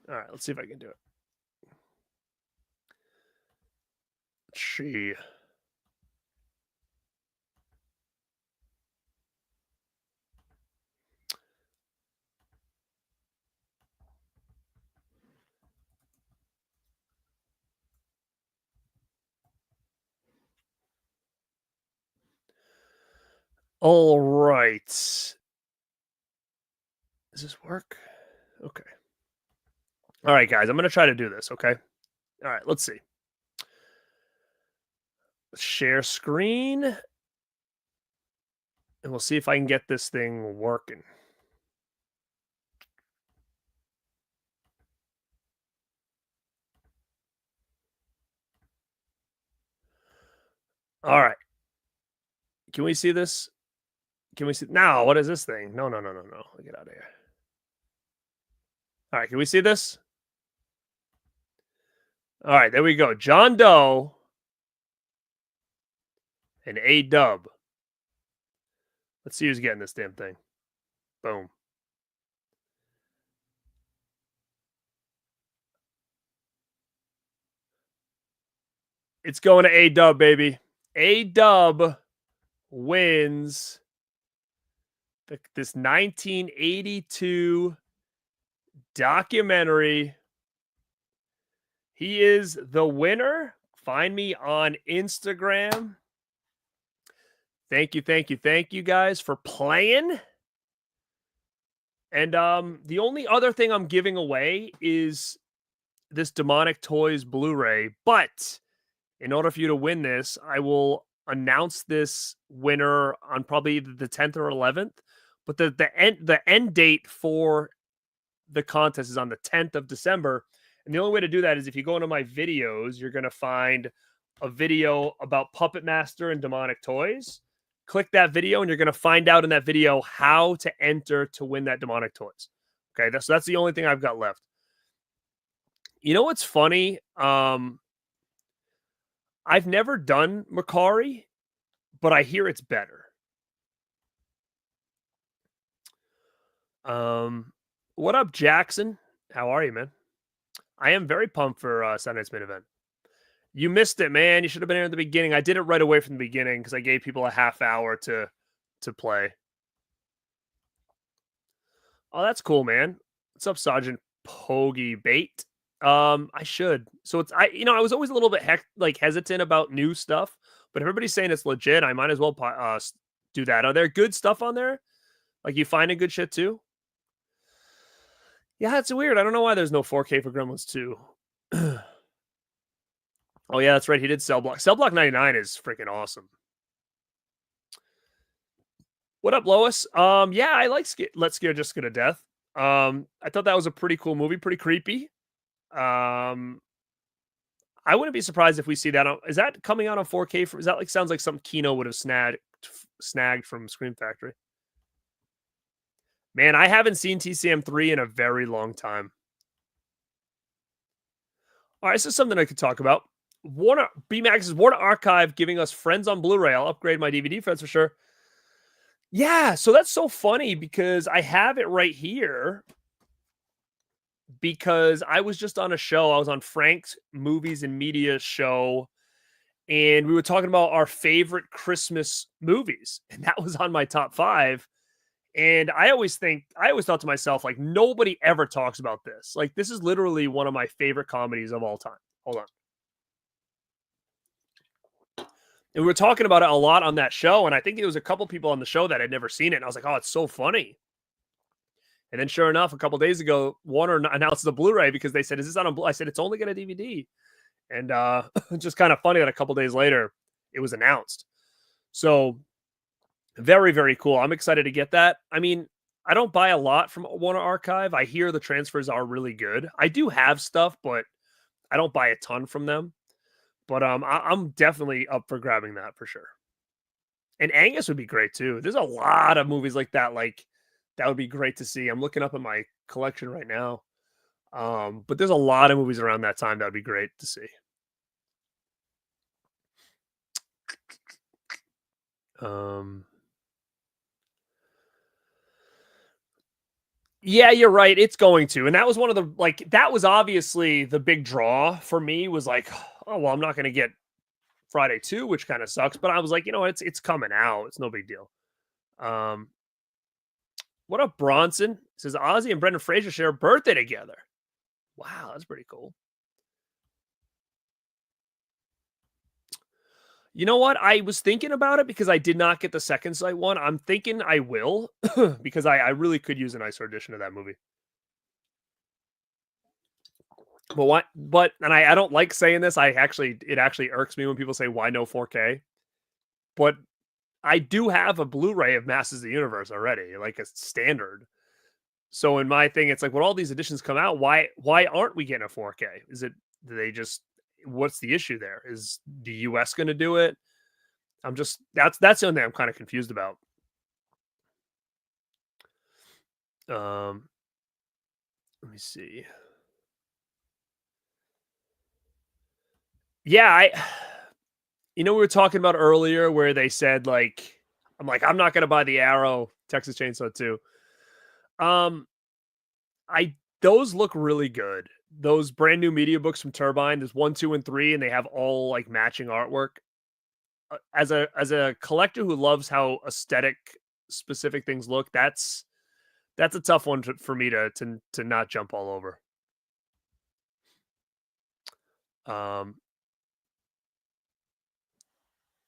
All right, let's see if I can do it. Let's see. All right. Does this work? Okay. All right, guys, I'm going to try to do this, okay? All right, let's see. Let's share screen. And we'll see if I can get this thing working. All right. Can we see this? Can we see? Now, what is this thing? No. Get out of here. All right, can we see this? All right, there we go. John Doe and A-Dub. Let's see who's getting this damn thing. Boom. It's going to A-Dub, baby. A-Dub wins this 1982 documentary. He is the winner. Find me on Instagram. Thank you guys for playing. And the only other thing I'm giving away is this Demonic Toys Blu-ray. But in order for you to win this, I will announce this winner on probably the 10th or 11th. But the end date for the contest is on the 10th of December. And the only way to do that is if you go into my videos, you're going to find a video about Puppet Master and Demonic Toys. Click that video, and you're going to find out in that video how to enter to win that Demonic Toys. Okay, that's the only thing I've got left. You know what's funny? I've never done Macari, but I hear it's better. What up, Jackson? How are you, man? I am very pumped for Sunday's main event. You missed it, man. You should have been here at the beginning. I did it right away from the beginning because I gave people a half hour to play. Oh, that's cool, man. What's up, Sergeant Pogie Bait? I should. So I was always a little bit hesitant about new stuff, but if everybody's saying it's legit, I might as well do that. Are there good stuff on there? Like you finding good shit too? Yeah, it's weird. I don't know why there's no 4K for Gremlins 2. Oh yeah, that's right. He did Cell Block. Cell Block 99 is freaking awesome. What up, Lois? Yeah, I like Let's Scare Jessica to Death. I thought that was a pretty cool movie, pretty creepy. Um, I wouldn't be surprised if we see that on. Is that coming out on 4K? Is that like sounds like something Kino would have snagged from Scream Factory? Man, I haven't seen TCM 3 in a very long time. All right, this is something I could talk about. Warner BMAX's Warner Archive giving us Friends on Blu-ray. I'll upgrade my DVD friends for sure. Yeah, so that's so funny because I have it right here. Because I was just on a show. I was on Frank's Movies and Media show, and we were talking about our favorite Christmas movies, and that was on my top 5. And I always thought to myself, like, nobody ever talks about this. Like, this is literally one of my favorite comedies of all time. Hold on. And we were talking about it a lot on that show, and I think there was a couple people on the show that had never seen it, and I was like, oh, it's so funny. And then sure enough, a couple days ago, Warner announced the Blu-ray because they said, is this on a I said, it's only got a DVD. And just kind of funny that a couple days later, it was announced. So very, very cool. I'm excited to get that. I mean, I don't buy a lot from Warner Archive. I hear the transfers are really good. I do have stuff, but I don't buy a ton from them. But I'm definitely up for grabbing that for sure. And Angus would be great too. There's a lot of movies like that. Like, that would be great to see. I'm looking up at my collection right now. But there's a lot of movies around that time that would be great to see. Yeah, you're right. It's going to. And that was one of the that was obviously the big draw for me was like, oh, well, I'm not going to get Friday 2, which kind of sucks, but I was like, you know, it's coming out. It's no big deal. What up, Bronson? It says Ozzy and Brendan Fraser share a birthday together. Wow, that's pretty cool. You know what? I was thinking about it because I did not get the Second Sight one. I'm thinking I will because I really could use a nicer edition of that movie. But what? But and I don't like saying this. It actually irks me when people say why no 4K. But I do have a Blu-ray of Masters of the Universe already, like a standard. So in my thing, it's like when all these editions come out, why aren't we getting a 4K? Is it what's the issue there? Is the US going to do it? That's the only thing I'm kind of confused about. Let me see. Yeah, we were talking about earlier where they said I'm not going to buy the Arrow Texas Chainsaw 2. Those look really good. Those brand new media books from Turbine, there's 1, 2, and 3, and they have all like matching artwork. As a collector who loves how aesthetic specific things look, that's a tough one for me to not jump all over.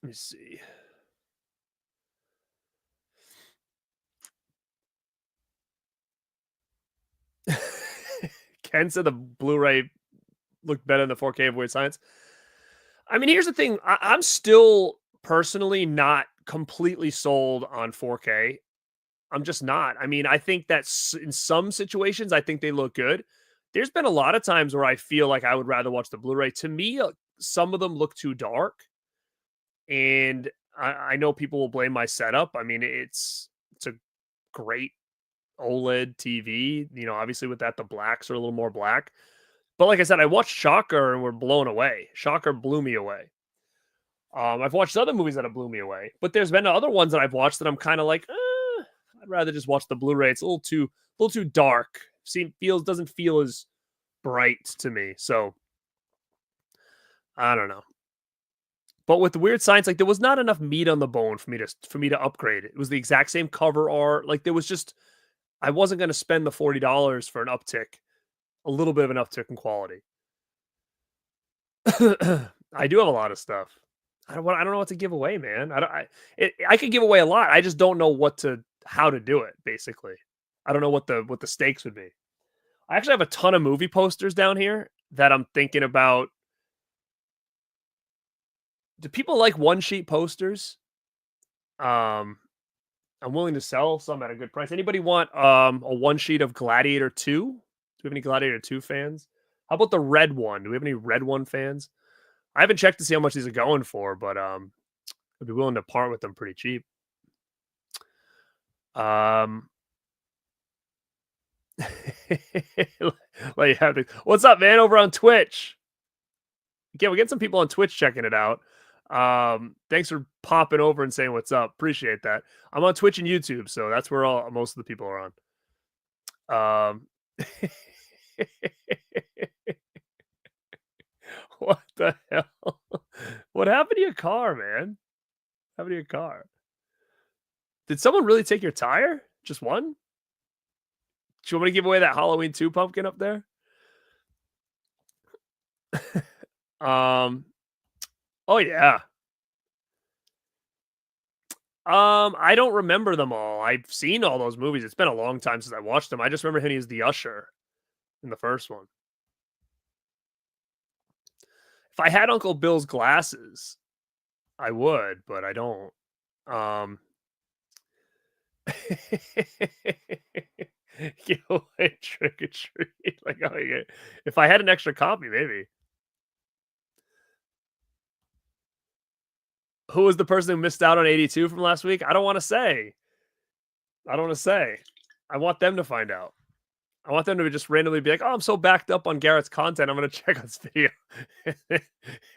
Let me see. Ken said the Blu-ray looked better than the 4K of Weird Science. I mean, here's the thing. I'm still personally not completely sold on 4K. I'm just not. I mean, I think that in some situations, I think they look good. There's been a lot of times where I feel like I would rather watch the Blu-ray. To me, some of them look too dark. And I know people will blame my setup. I mean, it's a great OLED TV. Obviously with that, the blacks are a little more black. But like I said, I watched Shocker and we're blown away. Shocker blew me away. I've watched other movies that have blew me away. But there's been other ones that I've watched that I'm kind of like, I'd rather just watch the Blu-ray. It's a little too dark. Doesn't feel as bright to me. So I don't know. But with the Weird Science, there was not enough meat on the bone for me to upgrade it. It was the exact same cover art. There was just I wasn't going to spend the $40 for an uptick a little bit of an uptick in quality. I do have a lot of stuff. I don't know what to give away, man. I could give away a lot. I just don't know how to do it, basically. I don't know what the stakes would be. I actually have a ton of movie posters down here that I'm thinking about. Do people like one sheet posters? Um, I'm willing to sell some at a good price. Anybody want a one sheet of Gladiator 2? Do we have any Gladiator 2 fans? How about the red one? Do we have any red one fans? I haven't checked to see how much these are going for, but I'd be willing to part with them pretty cheap. Like, what's up, man? Over on Twitch. Yeah, we get some people on Twitch checking it out. Thanks for popping over and saying what's up. Appreciate that. I'm on Twitch and YouTube, so that's where most of the people are on. What the hell? What happened to your car, man? What happened to your car? Did someone really take your tire? Just one? Do you want me to give away that Halloween 2 pumpkin up there? Oh yeah. I don't remember them all. I've seen all those movies. It's been a long time since I watched them. I just remember him as the usher in the first one. If I had Uncle Bill's glasses, I would, but I don't. Give away trick or treat. Like, oh, yeah. If I had an extra copy, maybe. Who was the person who missed out on 82 from last week? I don't want to say. I don't want to say. I want them to find out. I want them to just randomly be like, "Oh, I'm so backed up on Garrett's content. I'm going to check out this video,"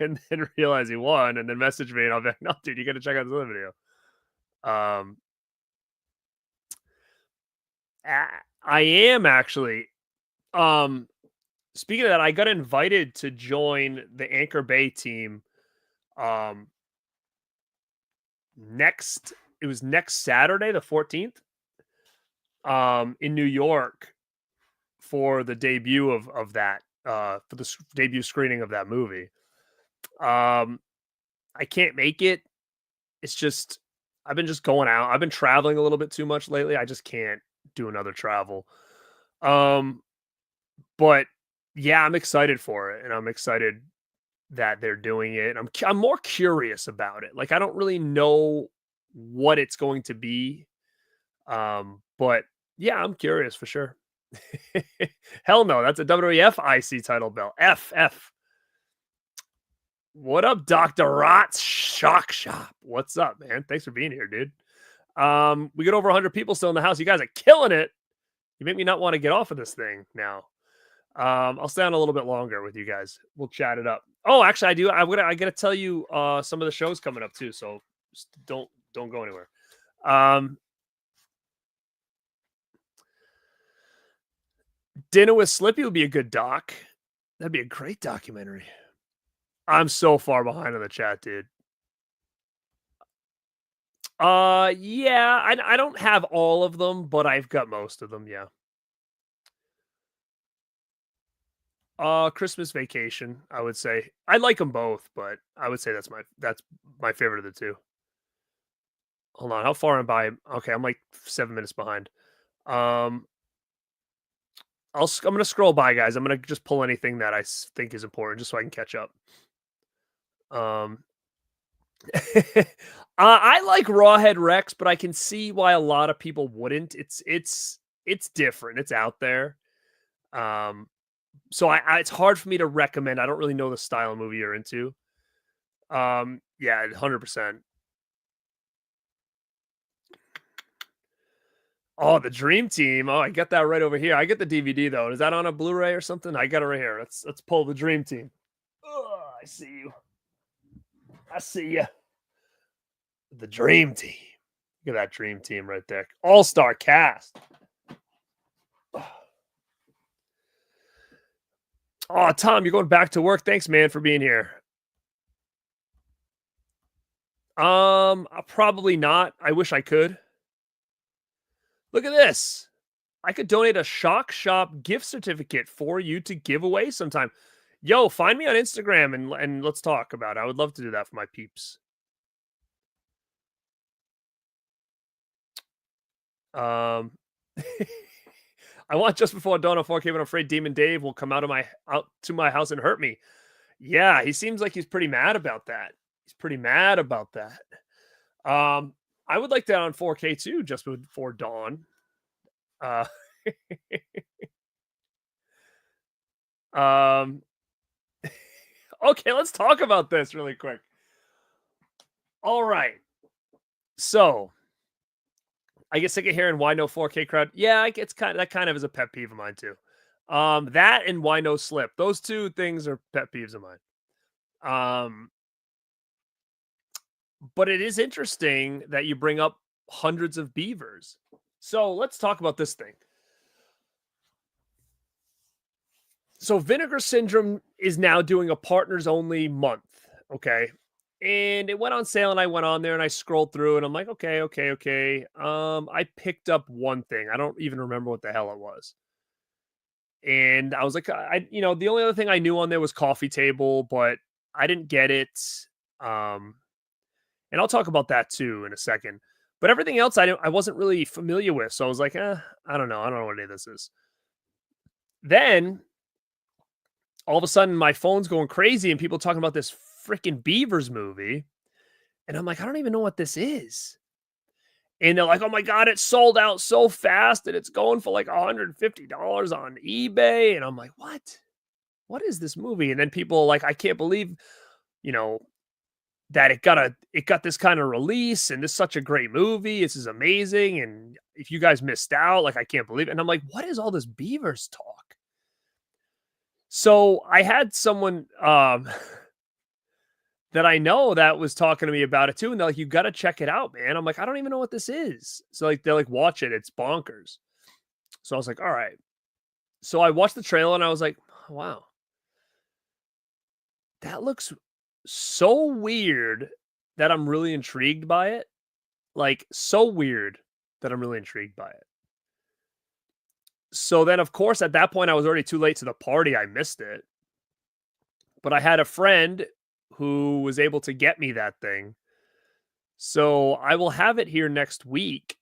and then realize he won, and then message me, and I'll be like, "No, dude, you got to check out this other video." I am actually. Speaking of that, I got invited to join the Anchor Bay team. It was next Saturday, the 14th, in New York for the debut of that, for the debut screening of that movie. I can't make it. It's just, I've been just going out. I've been traveling a little bit too much lately. I just can't do another travel. But yeah, I'm excited for it, and I'm excited that they're doing it. I'm more curious about it. Like, I don't really know what it's going to be. But yeah, I'm curious for sure. Hell no, that's a WWF IC title belt. F. What up, Dr. Rot's Shock Shop? What's up, man? Thanks for being here, dude. We got over 100 people still in the house. You guys are killing it. You make me not want to get off of this thing now. I'll stay on a little bit longer with you guys. We'll chat it up. Oh, actually, I do. I gotta tell you some of the shows coming up too. So just don't go anywhere. Dinner with Slippy would be a good doc. That'd be a great documentary. I'm so far behind on the chat, dude. Yeah, I don't have all of them, but I've got most of them. Yeah. Christmas Vacation, I would say. I like them both, but I would say that's my favorite of the two. Hold on, how far am I? Okay, I'm like 7 minutes behind. I'm gonna scroll by, guys. I'm gonna just pull anything that I think is important, just so I can catch up. I like Rawhead Rex, but I can see why a lot of people wouldn't. It's different. It's out there. So it's hard for me to recommend. I don't really know the style of movie you're into. Yeah, 100%. Oh, the Dream Team. Oh, I got that right over here. I get the DVD though. Is that on a Blu-ray or something? I got it right here. Let's pull the Dream Team. Oh, I see you. I see you. The Dream Team. Look at that Dream Team right there. All-star cast. Oh, Tom, you're going back to work. Thanks, man, for being here. Probably not. I wish I could. Look at this. I could donate a Shock Shop gift certificate for you to give away sometime. Yo, find me on Instagram and let's talk about it. I would love to do that for my peeps. Um, I want Just Before Dawn on 4K, but I'm afraid Demon Dave will come out to my house and hurt me. Yeah, he seems like he's pretty mad about that. He's pretty mad about that. I would like that on 4K too, Just Before Dawn. Uh, um, okay, let's talk about this really quick. All right, so I get sick of hearing why no 4K crowd. Yeah, it's kind of is a pet peeve of mine too. That and why no slip. Those two things are pet peeves of mine. But it is interesting that you bring up hundreds of beavers. So let's talk about this thing. So Vinegar Syndrome is now doing a partners only month. Okay. And it went on sale and I went on there and I scrolled through and I'm like, okay. I picked up one thing. I don't even remember what the hell it was. And I was like, the only other thing I knew on there was coffee table, but I didn't get it. Um, and I'll talk about that too in a second. But everything else I wasn't really familiar with. So I was like, I don't know. I don't know what any of this is. Then all of a sudden my phone's going crazy and people talking about this freaking Beavers movie. And I'm like, I don't even know what this is. And they're like, oh my God, it sold out so fast and it's going for like $150 on eBay. And I'm like, what? What is this movie? And then people are like, I can't believe, that it got this kind of release and this is such a great movie. This is amazing. And if you guys missed out, like, I can't believe it. And I'm like, what is all this Beavers talk? So I had someone that I know that was talking to me about it too. And they're like, you got to check it out, man. I'm like, I don't even know what this is. So like, they're like, watch it. It's bonkers. So I was like, all right. So I watched the trailer and I was like, wow, that looks so weird that I'm really intrigued by it. Like, so weird that I'm really intrigued by it. So then, of course, at that point, I was already too late to the party. I missed it. But I had a friend who was able to get me that thing. So I will have it here next week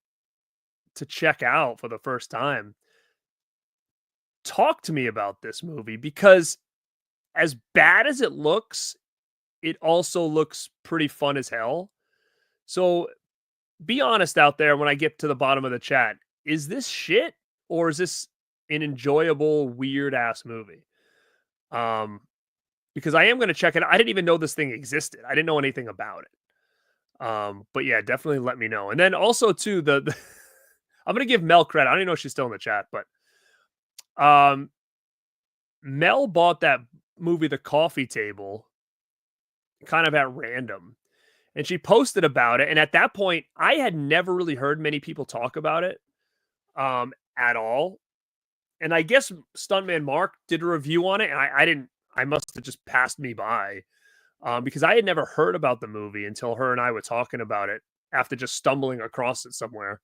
to check out for the first time. Talk to me about this movie because as bad as it looks, it also looks pretty fun as hell. So be honest out there when I get to the bottom of the chat. Is this shit or is this an enjoyable, weird ass movie? Because I am going to check it. I didn't even know this thing existed. I didn't know anything about it. But yeah, definitely let me know. And then also too, the I'm going to give Mel credit. I don't even know if she's still in the chat, but Mel bought that movie, The Coffee Table, kind of at random. And she posted about it. And at that point, I had never really heard many people talk about it at all. And I guess Stuntman Mark did a review on it. And I must have just passed me by because I had never heard about the movie until her and I were talking about it after just stumbling across it somewhere.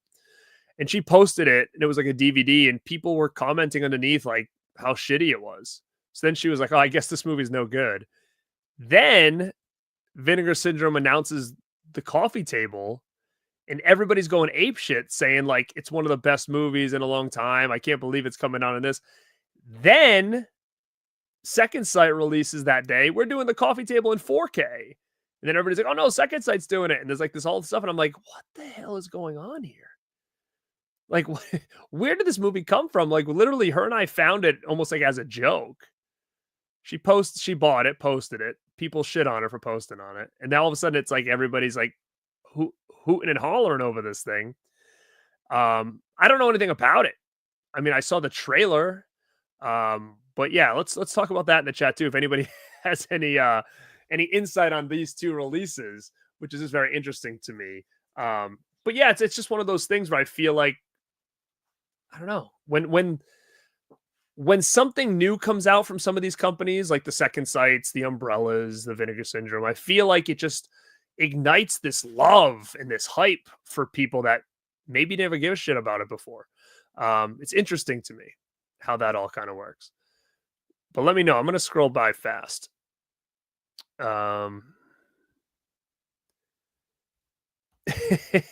And she posted it and it was like a DVD and people were commenting underneath like how shitty it was. So then she was like, oh, I guess this movie's no good. Then Vinegar Syndrome announces The Coffee Table and everybody's going apeshit saying like it's one of the best movies in a long time. I can't believe it's coming out in this. Then Second Sight releases that day. We're doing The Coffee Table in 4K. And then everybody's like, oh no, Second Sight's doing it. And there's like this all stuff. And I'm like, what the hell is going on here? Like, where did this movie come from? Like, literally, her and I found it almost like as a joke. She bought it, posted it. People shit on her for posting on it. And now all of a sudden it's like everybody's like hooting and hollering over this thing. I don't know anything about it. I mean, I saw the trailer. But yeah, let's talk about that in the chat too. If anybody has any insight on these two releases, which is just very interesting to me. But yeah, it's just one of those things where I feel like, I don't know, when something new comes out from some of these companies, like the Second Sights, the Umbrellas, the Vinegar Syndrome, I feel like it just ignites this love and this hype for people that maybe never give a shit about it before. It's interesting to me how that all kind of works. But let me know. I'm going to scroll by fast. Um,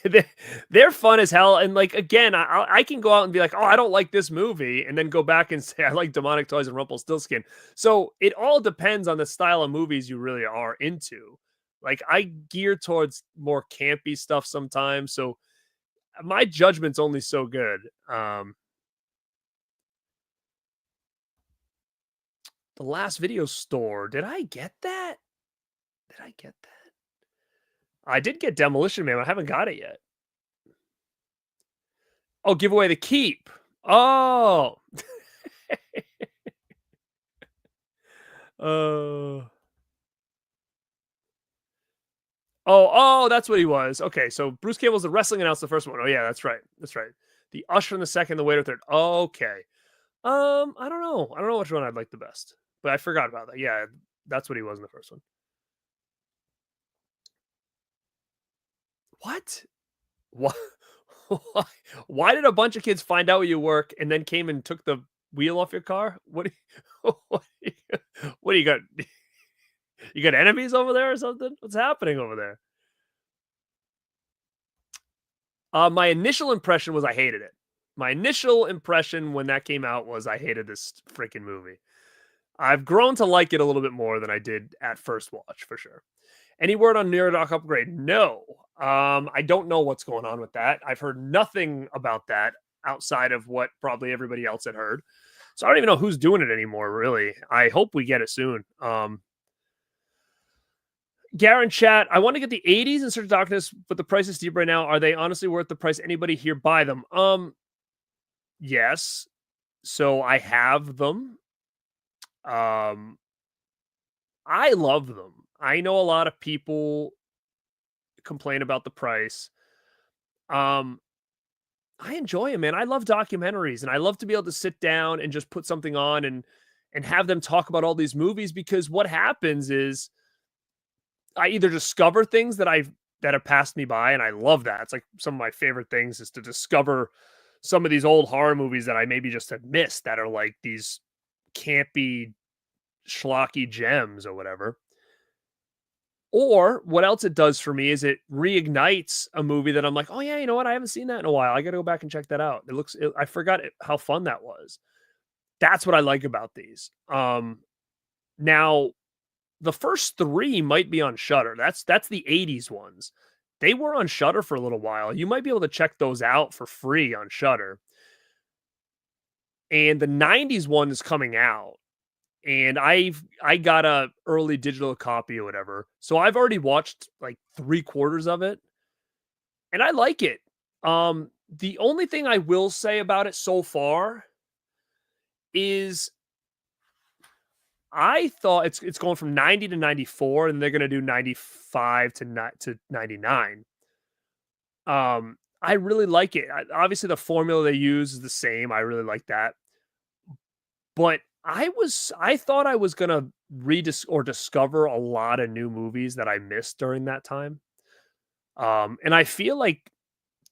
they- they're fun as hell, and like again, I can go out and be like, oh, I don't like this movie, and then go back and say I like Demonic Toys and Rumpelstiltskin. So it all depends on the style of movies you really are into. Like I gear towards more campy stuff sometimes, so my judgment's only so good. The last video store, did I get that? Did I get that? I did get Demolition Man. I haven't got it yet. Oh, give away the keep. Oh. Uh. Oh, that's what he was. Okay, so Bruce Cable's the wrestling announcer, the first one. Oh yeah, that's right. That's right. The usher in the second, the waiter third. Okay. I don't know. I don't know which one I'd like the best, but I forgot about that. Yeah, that's what he was in the first one. What? Why? Why did a bunch of kids find out where you work and then came and took the wheel off your car? What? What do you got? You got enemies over there or something? What's happening over there? My initial impression was I hated it. My initial impression when that came out was I hated this freaking movie. I've grown to like it a little bit more than I did at first watch, for sure. Any word on Neurodoc upgrade? No. I don't know what's going on with that. I've heard nothing about that outside of what probably everybody else had heard. So I don't even know who's doing it anymore, really. I hope we get it soon. Garen chat, I want to get the 80s in Search of Darkness, but the price is steep right now. Are they honestly worth the price? Anybody here buy them? Yes. So I have them. I love them. I know a lot of people complain about the price. I enjoy them, man. I love documentaries, and I love to be able to sit down and just put something on and have them talk about all these movies, because what happens is I either discover things that have passed me by, and I love that. It's like some of my favorite things is to discover some of these old horror movies that I maybe just had missed that are like these campy, schlocky gems or whatever. Or what else it does for me is it reignites a movie that I'm like, oh yeah, you know what? I haven't seen that in a while. I got to go back and check that out. I forgot how fun that was. That's what I like about these. Now the first three might be on Shudder. That's the 80s ones. They were on Shudder for a little while. You might be able to check those out for free on Shudder. And the 90s one is coming out. And I got a early digital copy or whatever. So I've already watched like 3/4 of it. And I like it. The only thing I will say about it so far is I thought it's going from 90 to 94, and they're gonna do 95 to 99. I really like it. Obviously, the formula they use is the same. I really like that. But I thought I was gonna discover a lot of new movies that I missed during that time. And I feel like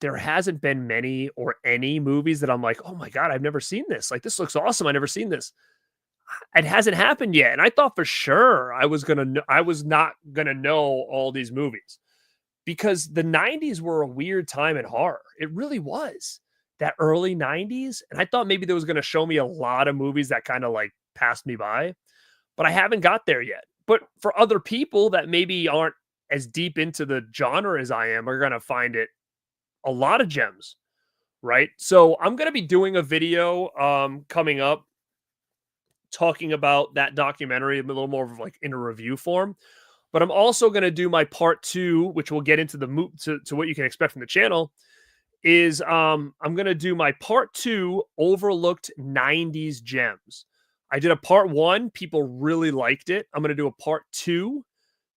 there hasn't been many or any movies that I'm like, oh my god, I've never seen this. Like this looks awesome. I've never seen this. It hasn't happened yet, and I thought for sure I was not gonna know all these movies, because the 90s were a weird time in horror. It really was. That early 90s, and I thought maybe there was gonna show me a lot of movies that kinda, like, passed me by, but I haven't got there yet. But for other people that maybe aren't as deep into the genre as I am are gonna find it a lot of gems, right? So, I'm gonna be doing a video, coming up talking about that documentary a little more of like in a review form. But I'm also going to do my part 2, which we'll get into to what you can expect from the channel. Is I'm going to do my part 2 overlooked 90s gems. I did a part 1, people really liked it. I'm going to do a part 2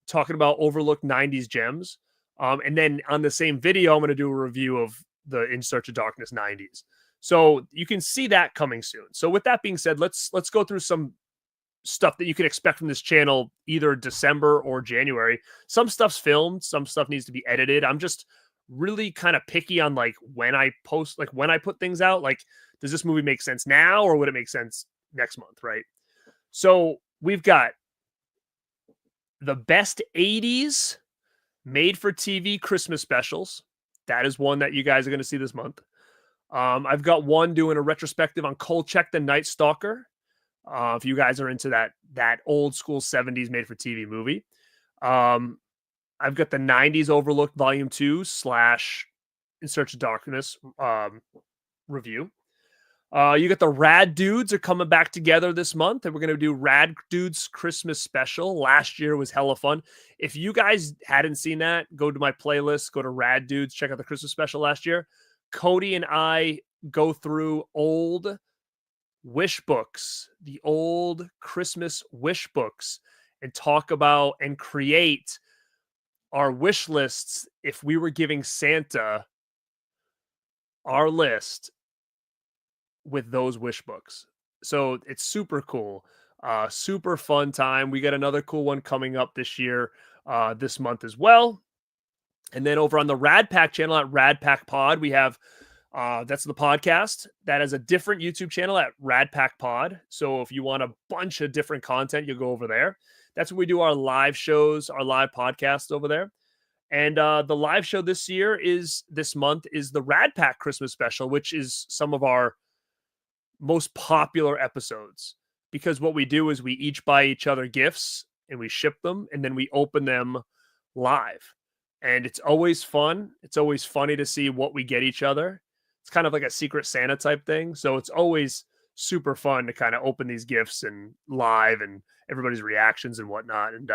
talking about overlooked 90s gems. And then on the same video, I'm going to do a review of the In Search of Darkness 90s. So you can see that coming soon. So with that being said, let's go through some stuff that you can expect from this channel either December or January. Some stuff's filmed, some stuff needs to be edited. I'm just really kind of picky on like when I post, like when I put things out. Like, does this movie make sense now or would it make sense next month? Right. So we've got the best 80s made for TV Christmas specials. That is one that you guys are going to see this month. I've got one doing a retrospective on Kolchak the Night Stalker. If you guys are into that old school 70s made for TV movie. I've got the 90s Overlooked Volume 2 / In Search of Darkness review. You got the Rad Dudes are coming back together this month, and we're going to do Rad Dudes Christmas special. Last year was hella fun. If you guys hadn't seen that, go to my playlist, go to Rad Dudes, check out the Christmas special last year. Cody and I go through old wish books, the old Christmas wish books, and talk about and create our wish lists if we were giving Santa our list with those wish books. So it's super cool. Super fun time. We got another cool one coming up this year, this month as well. And then over on the Rad Pack channel at Rad Pack Pod, we have that's the podcast that has a different YouTube channel at Rad Pack Pod. So if you want a bunch of different content, you'll go over there. That's where we do our live shows, our live podcasts over there. And the live show this month is the Rad Pack Christmas special, which is some of our most popular episodes, because what we do is we each buy each other gifts and we ship them and then we open them live. And it's always fun. It's always funny to see what we get each other. It's kind of like a Secret Santa type thing. So it's always super fun to kind of open these gifts and live and everybody's reactions and whatnot. And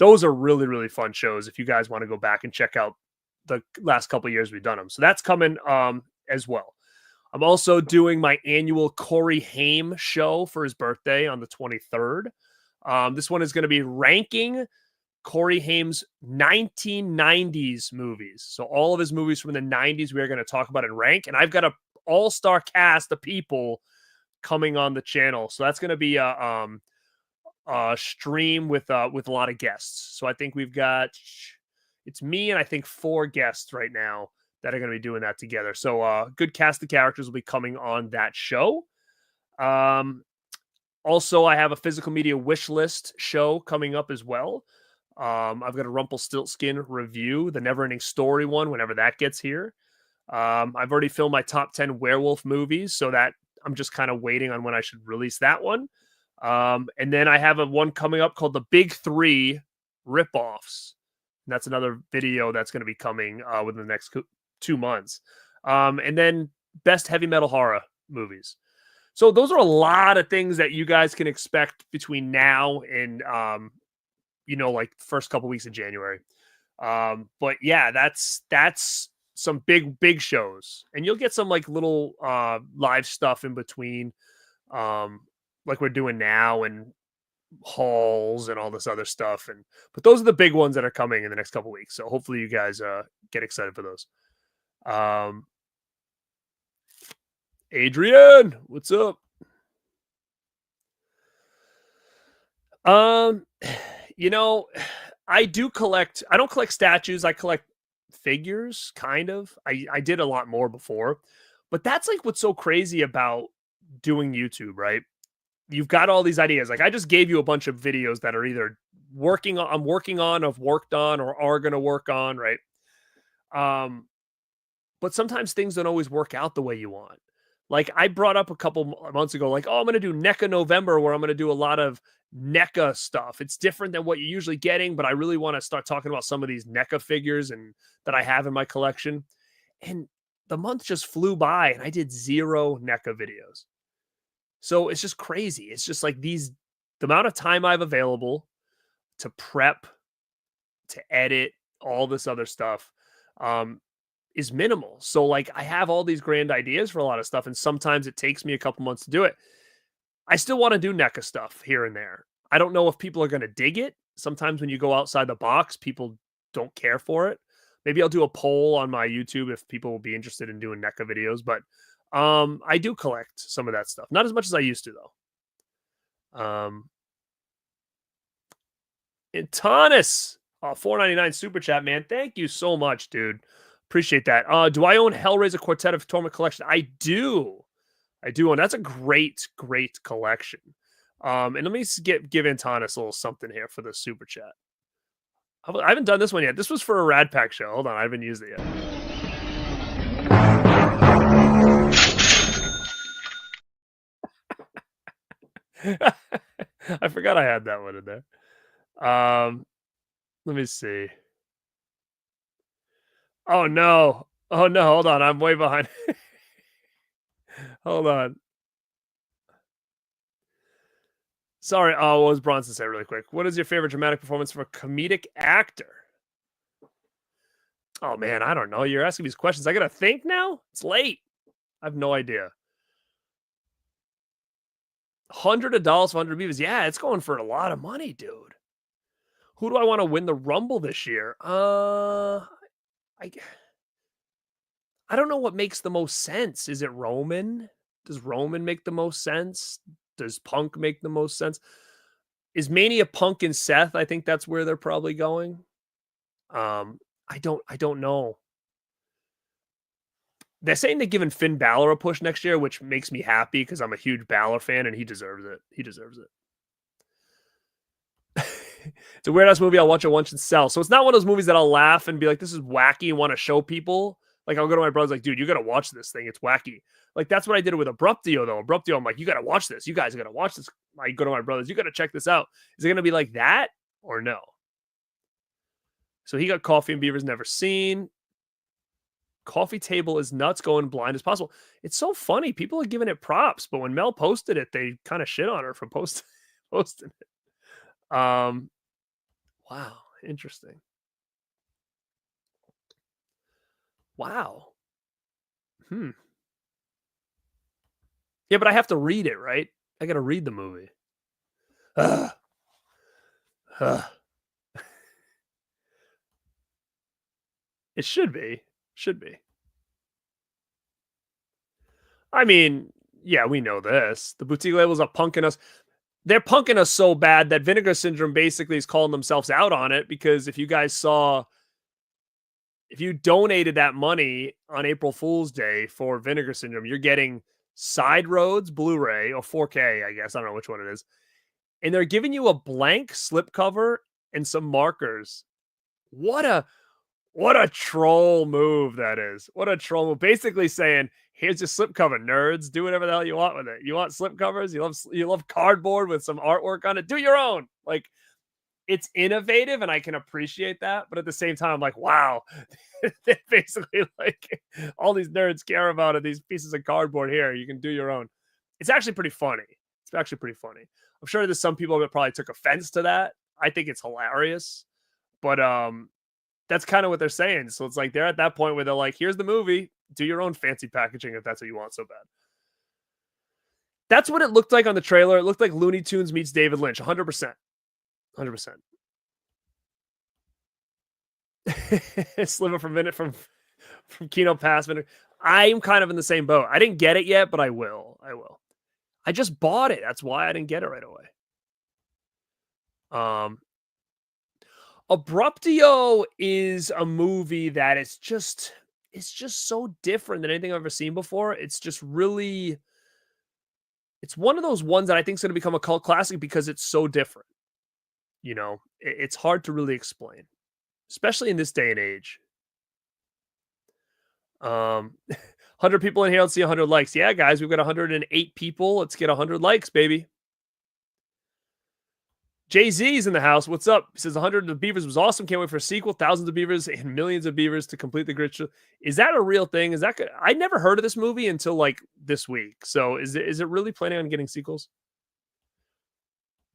those are really, really fun shows if you guys want to go back and check out the last couple of years we've done them. So that's coming as well. I'm also doing my annual Corey Haim show for his birthday on the 23rd. This one is going to be ranking Corey Haim's 1990s movies. So all of his movies from the 90s we are going to talk about and rank. And I've got an all-star cast of people coming on the channel. So that's going to be a stream with a lot of guests. So I think it's me and I think 4 guests right now that are going to be doing that together. So good cast of characters will be coming on that show. Also, I have a physical media wish list show coming up as well. I've got a Rumpelstiltskin review, the Neverending Story one, whenever that gets here. I've already filmed my top 10 werewolf movies, so that I'm just kind of waiting on when I should release that one. And then I have one coming up called the Big 3 Ripoffs. And that's another video that's going to be coming within the next 2 months. And then best heavy metal horror movies. So those are a lot of things that you guys can expect between now and like first couple weeks of January. But yeah, that's some big shows, and you'll get some like little live stuff in between, like we're doing now, and hauls and all this other stuff. But those are the big ones that are coming in the next couple weeks. So hopefully you guys get excited for those. Adrian, what's up? I don't collect statues. I collect figures, kind of. I did a lot more before, but that's like what's so crazy about doing YouTube, right? You've got all these ideas. Like I just gave you a bunch of videos that are either I'm working on, have worked on, or are going to work on, right? But sometimes things don't always work out the way you want. Like I brought up a couple months ago, like, I'm going to do NECA November, where I'm going to do a lot of NECA stuff. It's different than what you're usually getting, but I really want to start talking about some of these NECA figures and that I have in my collection. And the month just flew by and I did 0 NECA videos. So it's just crazy. It's just like the amount of time I have available to prep, to edit, all this other stuff is minimal. So like I have all these grand ideas for a lot of stuff, and sometimes it takes me a couple months to do it. I still want to do NECA stuff here and there. I don't know if people are going to dig it. Sometimes when you go outside the box, people don't care for it. Maybe I'll do a poll on my YouTube if people will be interested in doing NECA videos, but I do collect some of that stuff. Not as much as I used to, though. And Tanis, $4.99 super chat, man. Thank you so much, dude. Appreciate that. Do I own Hellraiser Quartet of Torment Collection? I do. I do, and that's a great, great collection. And let me give Antanas a little something here for the super chat. I haven't done this one yet. This was for a Rad Pack show. Hold on, I haven't used it yet. I forgot I had that one in there. Let me see. Oh no. Oh no, hold on. I'm way behind. Hold on. Sorry. Oh, what was Bronson say really quick? What is your favorite dramatic performance from a comedic actor? Oh man, I don't know. You're asking these questions. I gotta think now? It's late. I have no idea. $100 for 100 Beavers. Yeah, it's going for a lot of money, dude. Who do I want to win the Rumble this year? I don't know what makes the most sense. Is it Roman? Does Roman make the most sense? Does Punk make the most sense? Is Mania Punk and Seth? I think that's where they're probably going. I don't know. They're saying they're giving Finn Balor a push next year, which makes me happy because I'm a huge Balor fan and he deserves it. He deserves it. It's a weird ass movie I'll watch it once and sell. So it's not one of those movies that I'll laugh and be like, this is wacky and want to show people. Like I'll go to my brother's like, dude, you got to watch this thing. It's wacky. Like that's what I did with Abruptio though. Abruptio, I'm like, you got to watch this. You guys got to watch this. I go to my brother's, you got to check this out. Is it going to be like that or no? So he got Coffee and Beavers Never Seen. Coffee Table is nuts, going blind as possible. It's so funny. People are giving it props, but when Mel posted it, they kind of shit on her for posting it. Wow, interesting. Wow. Yeah, but I have to read it, right? I got to read the movie. It should be. Should be. I mean, yeah, we know this. The boutique labels are punking us. They're punking us so bad that Vinegar Syndrome basically is calling themselves out on it because if you guys saw, if you donated that money on April Fool's Day for Vinegar Syndrome, you're getting Side Roads Blu-ray or 4K, I guess. I don't know which one it is. And they're giving you a blank slipcover and some markers. What a troll move that is. What a troll move. Basically saying, here's your slipcover, nerds. Do whatever the hell you want with it. You want slipcovers? You love cardboard with some artwork on it? Do your own. Like, it's innovative and I can appreciate that. But at the same time, I'm like, wow. Basically, like, all these nerds care about are these pieces of cardboard here. You can do your own. It's actually pretty funny. It's actually pretty funny. I'm sure there's some people that probably took offense to that. I think it's hilarious. But that's kind of what they're saying. So it's like they're at that point where they're like, here's the movie. Do your own fancy packaging if that's what you want so bad. That's what it looked like on the trailer. It looked like Looney Tunes meets David Lynch. 100%. 100%. Sliver for minute from Kino Pass. I'm kind of in the same boat. I didn't get it yet, but I will. I just bought it. That's why I didn't get it right away. Abruptio is a movie that it's just so different than anything I've ever seen before. It's just really, it's one of those ones that I think is going to become a cult classic because it's so different. You know, it's hard to really explain, especially in this day and age. 100 people in here. Let's see 100 likes. Yeah, guys, we've got 108 people. Let's get 100 likes, baby. Jay-Z's in the house. What's up? He says 100 of Beavers was awesome. Can't wait for a sequel. Thousands of Beavers and millions of Beavers to complete the Grinch. Is that a real thing? Is that good? I never heard of this movie until like this week. So is it really planning on getting sequels?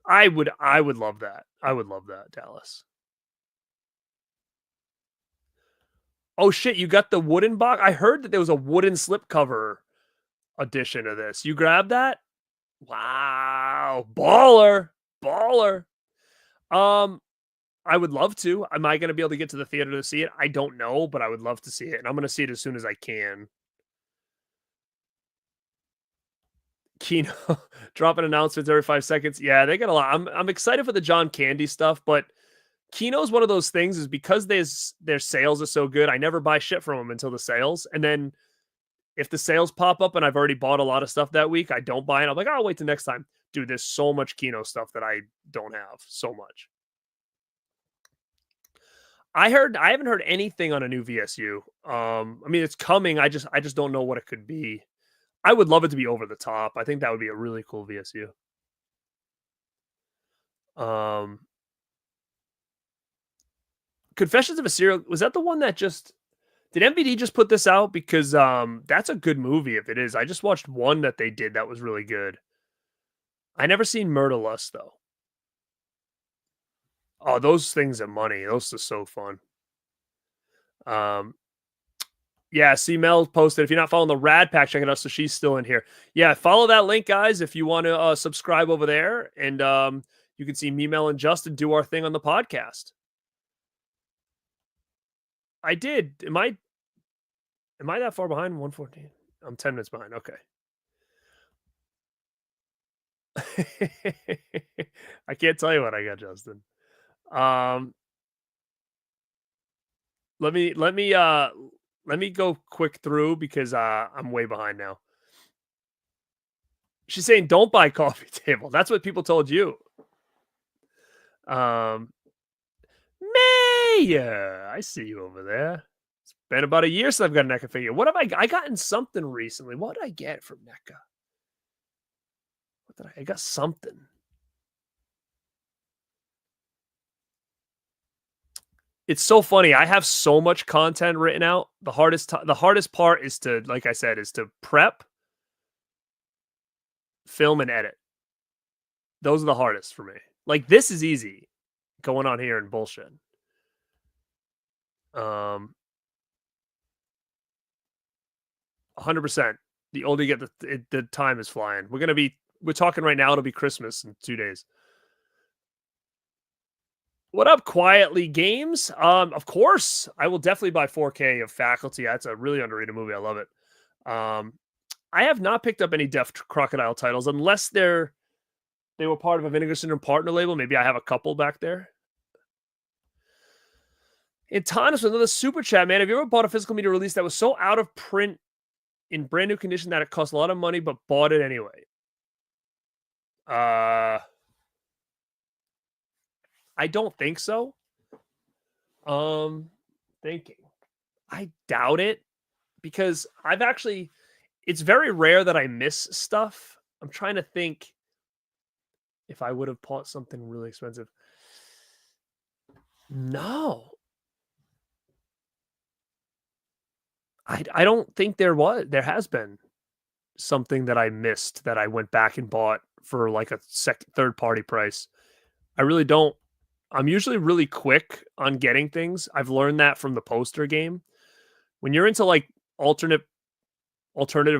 I would love that. I would love that, Dallas. Oh shit, you got the wooden box? I heard that there was a wooden slipcover edition of this. You grabbed that? Wow. Baller. I would love to. Am I going to be able to get to the theater to see it? I don't know, but I would love to see it. And I'm going to see it as soon as I can. Kino dropping announcements every 5 seconds. Yeah, they got a lot. I'm excited for the John Candy stuff, but Kino's one of those things is because their sales are so good, I never buy shit from them until the sales. And then if the sales pop up and I've already bought a lot of stuff that week, I don't buy it. I'm like, I'll wait till next time. Dude, there's so much Kino stuff that I don't have. So much. I haven't heard anything on a new VSU. I mean, it's coming. I just don't know what it could be. I would love it to be over the top. I think that would be a really cool VSU. Confessions of a Serial, was that the one that just did MVD just put this out? Because that's a good movie if it is. I just watched one that they did that was really good. I never seen Murder Lust though. Oh, those things are money. Those are so fun. Yeah, see Mel posted. If you're not following the Rad Pack, check it out. So she's still in here. Yeah, follow that link, guys, if you want to subscribe over there. And you can see me, Mel, and Justin do our thing on the podcast. I did. Am I that far behind? 114. I'm 10 minutes behind. Okay. I can't tell you what I got, Justin. Let me go quick through because I'm way behind now. She's saying don't buy coffee table. That's what people told you. Maya, I see you over there. It's been about a year since I've got a NECA figure. What have I gotten something recently? What did I get from NECA? What did I got something. It's so funny. I have so much content written out. The hardest part is to, like I said, is to prep, film, and edit. Those are the hardest for me. Like, this is easy going on here and bullshit. 100%. The older you get, the time is flying. We're talking right now. It'll be Christmas in 2 days. What up, Quietly Games? Of course, I will definitely buy 4K of Faculty. That's a really underrated movie. I love it. I have not picked up any Deaf Crocodile titles unless they were part of a Vinegar Syndrome partner label. Maybe I have a couple back there. And Thomas with another super chat, man. Have you ever bought a physical media release that was so out of print in brand new condition that it cost a lot of money but bought it anyway? I don't think so. Thinking. I doubt it because it's very rare that I miss stuff. I'm trying to think if I would have bought something really expensive. No. I don't think there has been something that I missed that I went back and bought for like a third party price. I really don't. I'm usually really quick on getting things. I've learned that from the poster game. When you're into like alternative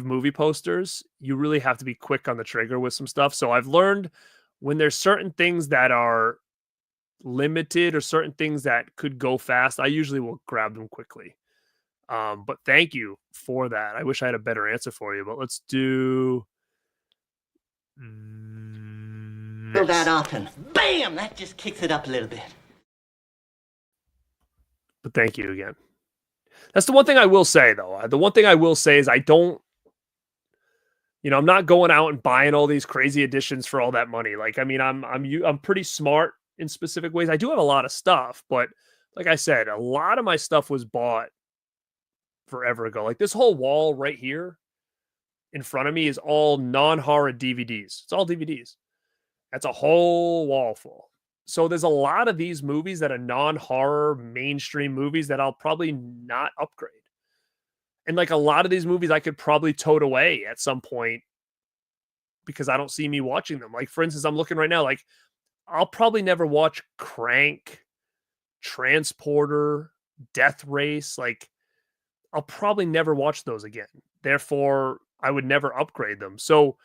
movie posters, you really have to be quick on the trigger with some stuff. So I've learned when there's certain things that are limited or certain things that could go fast, I usually will grab them quickly. But thank you for that. I wish I had a better answer for you, but let's do that often. Bam! That just kicks it up a little bit. But thank you again. That's the one thing I will say, though. The one thing I will say is I don't, I'm not going out and buying all these crazy editions for all that money. Like, I mean, I'm pretty smart in specific ways. I do have a lot of stuff, but like I said, a lot of my stuff was bought forever ago. Like this whole wall right here in front of me is all non-horror DVDs. It's all DVDs. That's a whole wall full. So there's a lot of these movies that are non-horror mainstream movies that I'll probably not upgrade. And like a lot of these movies I could probably tote away at some point because I don't see me watching them. Like for instance, I'm looking right now, like I'll probably never watch Crank, Transporter, Death Race. Like I'll probably never watch those again. Therefore, I would never upgrade them. So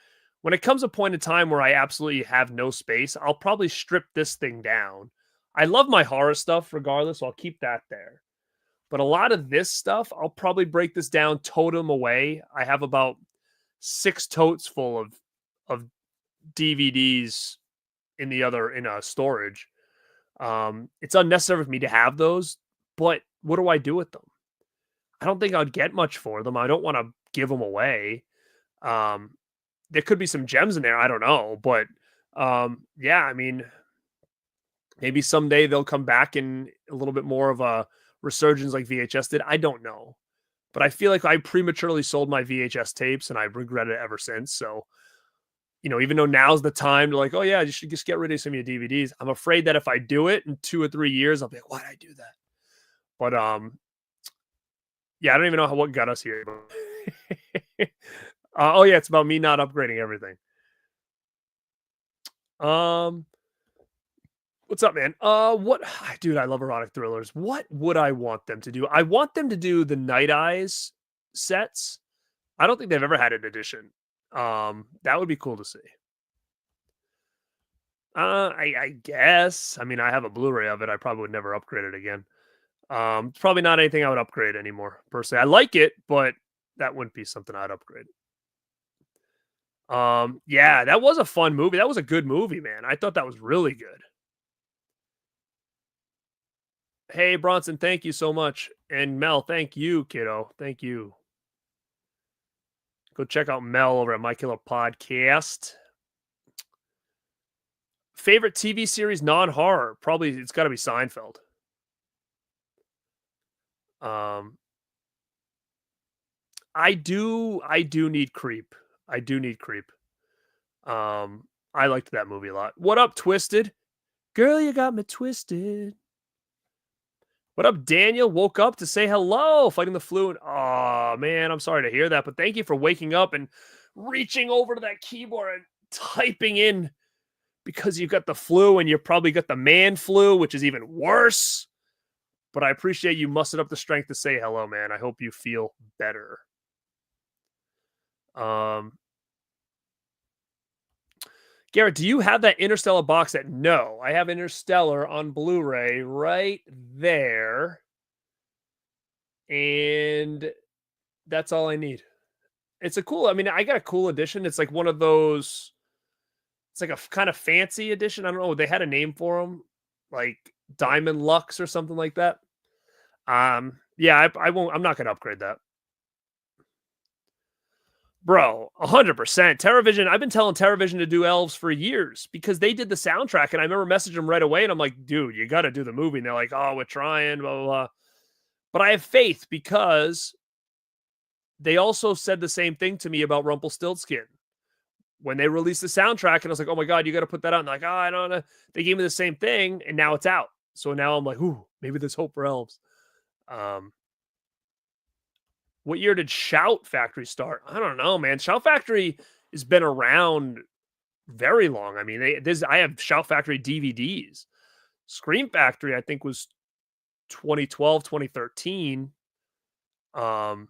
when it comes a point in time where I absolutely have no space, I'll probably strip this thing down. I love my horror stuff regardless, so I'll keep that there. But a lot of this stuff, I'll probably break this down, tote them away. I have about 6 totes full of DVDs in storage. It's unnecessary for me to have those, but what do I do with them? I don't think I'd get much for them. I don't want to give them away. Um, there could be some gems in there. I don't know, but yeah, I mean, maybe someday they'll come back in a little bit more of a resurgence like VHS did. I don't know, but I feel like I prematurely sold my VHS tapes and I've regretted it ever since. So, even though now's the time to like, oh yeah, you should just get rid of some of your DVDs. I'm afraid that if I do it in 2 or 3 years, I'll be like, why did I do that? But yeah, I don't even know what got us here. Oh yeah, it's about me not upgrading everything. What's up, man? What, dude? I love erotic thrillers. What would I want them to do? I want them to do the Night Eyes sets. I don't think they've ever had an edition. That would be cool to see. I guess. I mean, I have a Blu-ray of it. I probably would never upgrade it again. It's probably not anything I would upgrade anymore. Personally, I like it, but that wouldn't be something I'd upgrade. Yeah, that was a fun movie. That was a good movie, man. I thought that was really good. Hey, Bronson, thank you so much. And Mel, thank you, kiddo. Thank you. Go check out Mel over at My Killer Podcast. Favorite TV series, non-horror? Probably it's got to be Seinfeld. I do need Creep. I do need Creep. I liked that movie a lot. What up, Twisted? Girl, you got me twisted. What up, Daniel? Woke up to say hello, fighting the flu. And oh man, I'm sorry to hear that, but thank you for waking up and reaching over to that keyboard and typing in because you got the flu and you probably got the man flu, which is even worse. But I appreciate you mustered up the strength to say hello, man. I hope you feel better. Garrett, do you have that Interstellar box set? No, I have Interstellar on Blu-ray right there. And that's all I need. It's a cool, I mean, I got a cool edition. It's like one of those, it's like a kind of fancy edition. I don't know. They had a name for them, like Diamond Lux or something like that. Yeah, I won't, I'm not going to upgrade that. Bro, 100%. TerraVision, I've been telling TerraVision to do Elves for years because they did the soundtrack, and I remember messaging them right away, and I'm like, dude, you got to do the movie. And they're like, oh, we're trying, blah, blah, blah. But I have faith because they also said the same thing to me about Rumpelstiltskin. When they released the soundtrack, and I was like, oh my God, you got to put that out. And like, oh, I don't know. They gave me the same thing, and now it's out. So now I'm like, ooh, maybe there's hope for Elves. What year did Shout Factory start? I don't know, man. Shout Factory has been around very long. I mean, I have Shout Factory DVDs. Scream Factory, I think, was 2012, 2013. I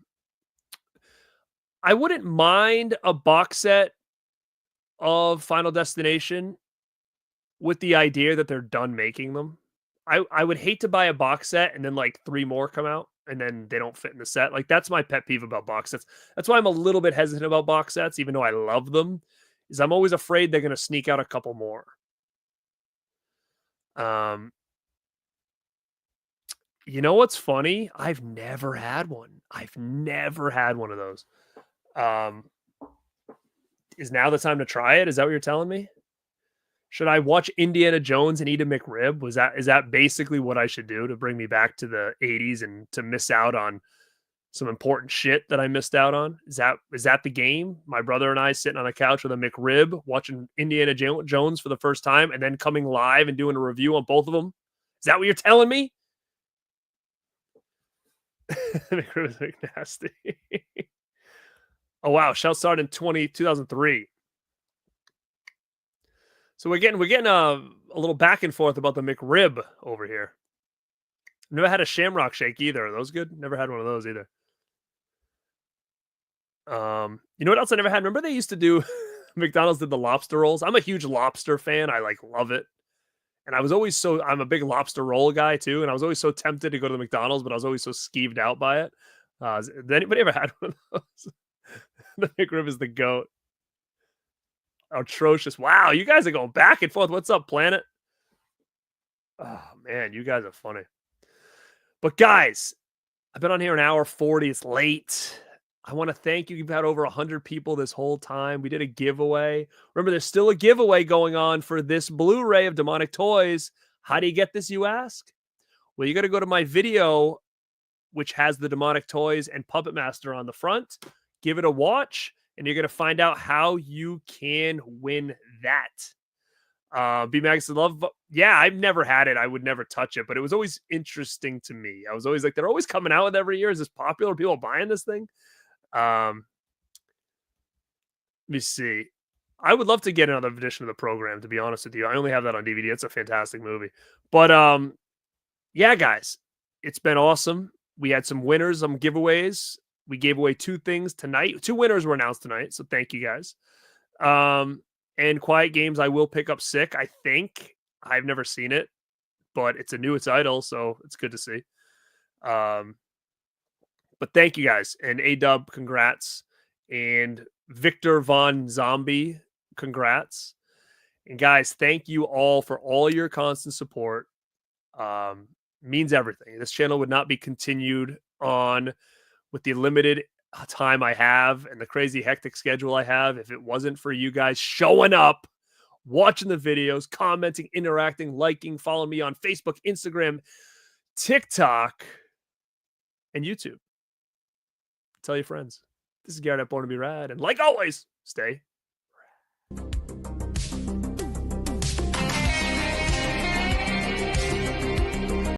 wouldn't mind a box set of Final Destination with the idea that they're done making them. I would hate to buy a box set and then like 3 more come out and then they don't fit in the set. Like that's my pet peeve about box sets. That's why I'm a little bit hesitant about box sets, even though I love them, is I'm always afraid they're going to sneak out a couple more. You know what's funny? I've never had one. I've never had one of those. Is now the time to try it? Is that what you're telling me? Should I watch Indiana Jones and eat a McRib? Is that basically what I should do to bring me back to the 80s and to miss out on some important shit that I missed out on? Is that the game? My brother and I sitting on the couch with a McRib, watching Indiana Jones for the first time, and then coming live and doing a review on both of them? Is that what you're telling me? McRib is nasty. Oh wow, Shout started in 2003. So we're getting a little back and forth about the McRib over here. Never had a Shamrock Shake either. Are those good? Never had one of those either. You know what else I never had? Remember they used to do McDonald's did the lobster rolls. I'm a huge lobster fan. I like love it. And I'm a big lobster roll guy too. And I was always so tempted to go to the McDonald's, but I was always so skeeved out by it. Did anybody ever had one of those? The McRib is the GOAT. Atrocious. Wow, you guys are going back and forth. What's up, Planet? Oh man, you guys are funny. But guys, I've been on here an hour 40. It's late. I want to thank you. You've had over 100 people this whole time. We did a giveaway. Remember, there's still a giveaway going on for this Blu-ray of Demonic Toys. How do you get this, you ask? Well, you got to go to my video, which has the Demonic Toys and Puppet Master on the front. Give it a watch, and you're going to find out how you can win that. B Max Love. Yeah, I've never had it. I would never touch it, but it was always interesting to me. I was always like, they're always coming out with every year. Is this popular? People buying this thing? Let me see. I would love to get another edition of the program, to be honest with you. I only have that on DVD. It's a fantastic movie. But yeah, guys, it's been awesome. We had some winners, some giveaways. We gave away 2 things tonight. 2 winners were announced tonight. So thank you guys. And Quiet Games, I will pick up Sick, I think. I've never seen it, but it's a new title, so it's good to see. But thank you guys. And A-Dub, congrats. And Victor Von Zombie, congrats. And guys, thank you all for all your constant support. Means everything. This channel would not be continued on with the limited time I have and the crazy hectic schedule I have if it wasn't for you guys showing up, watching the videos, commenting, interacting, liking, follow me on Facebook, Instagram, TikTok, and YouTube. Tell your friends. This is Garrett at Born2BeRad, and like always, stay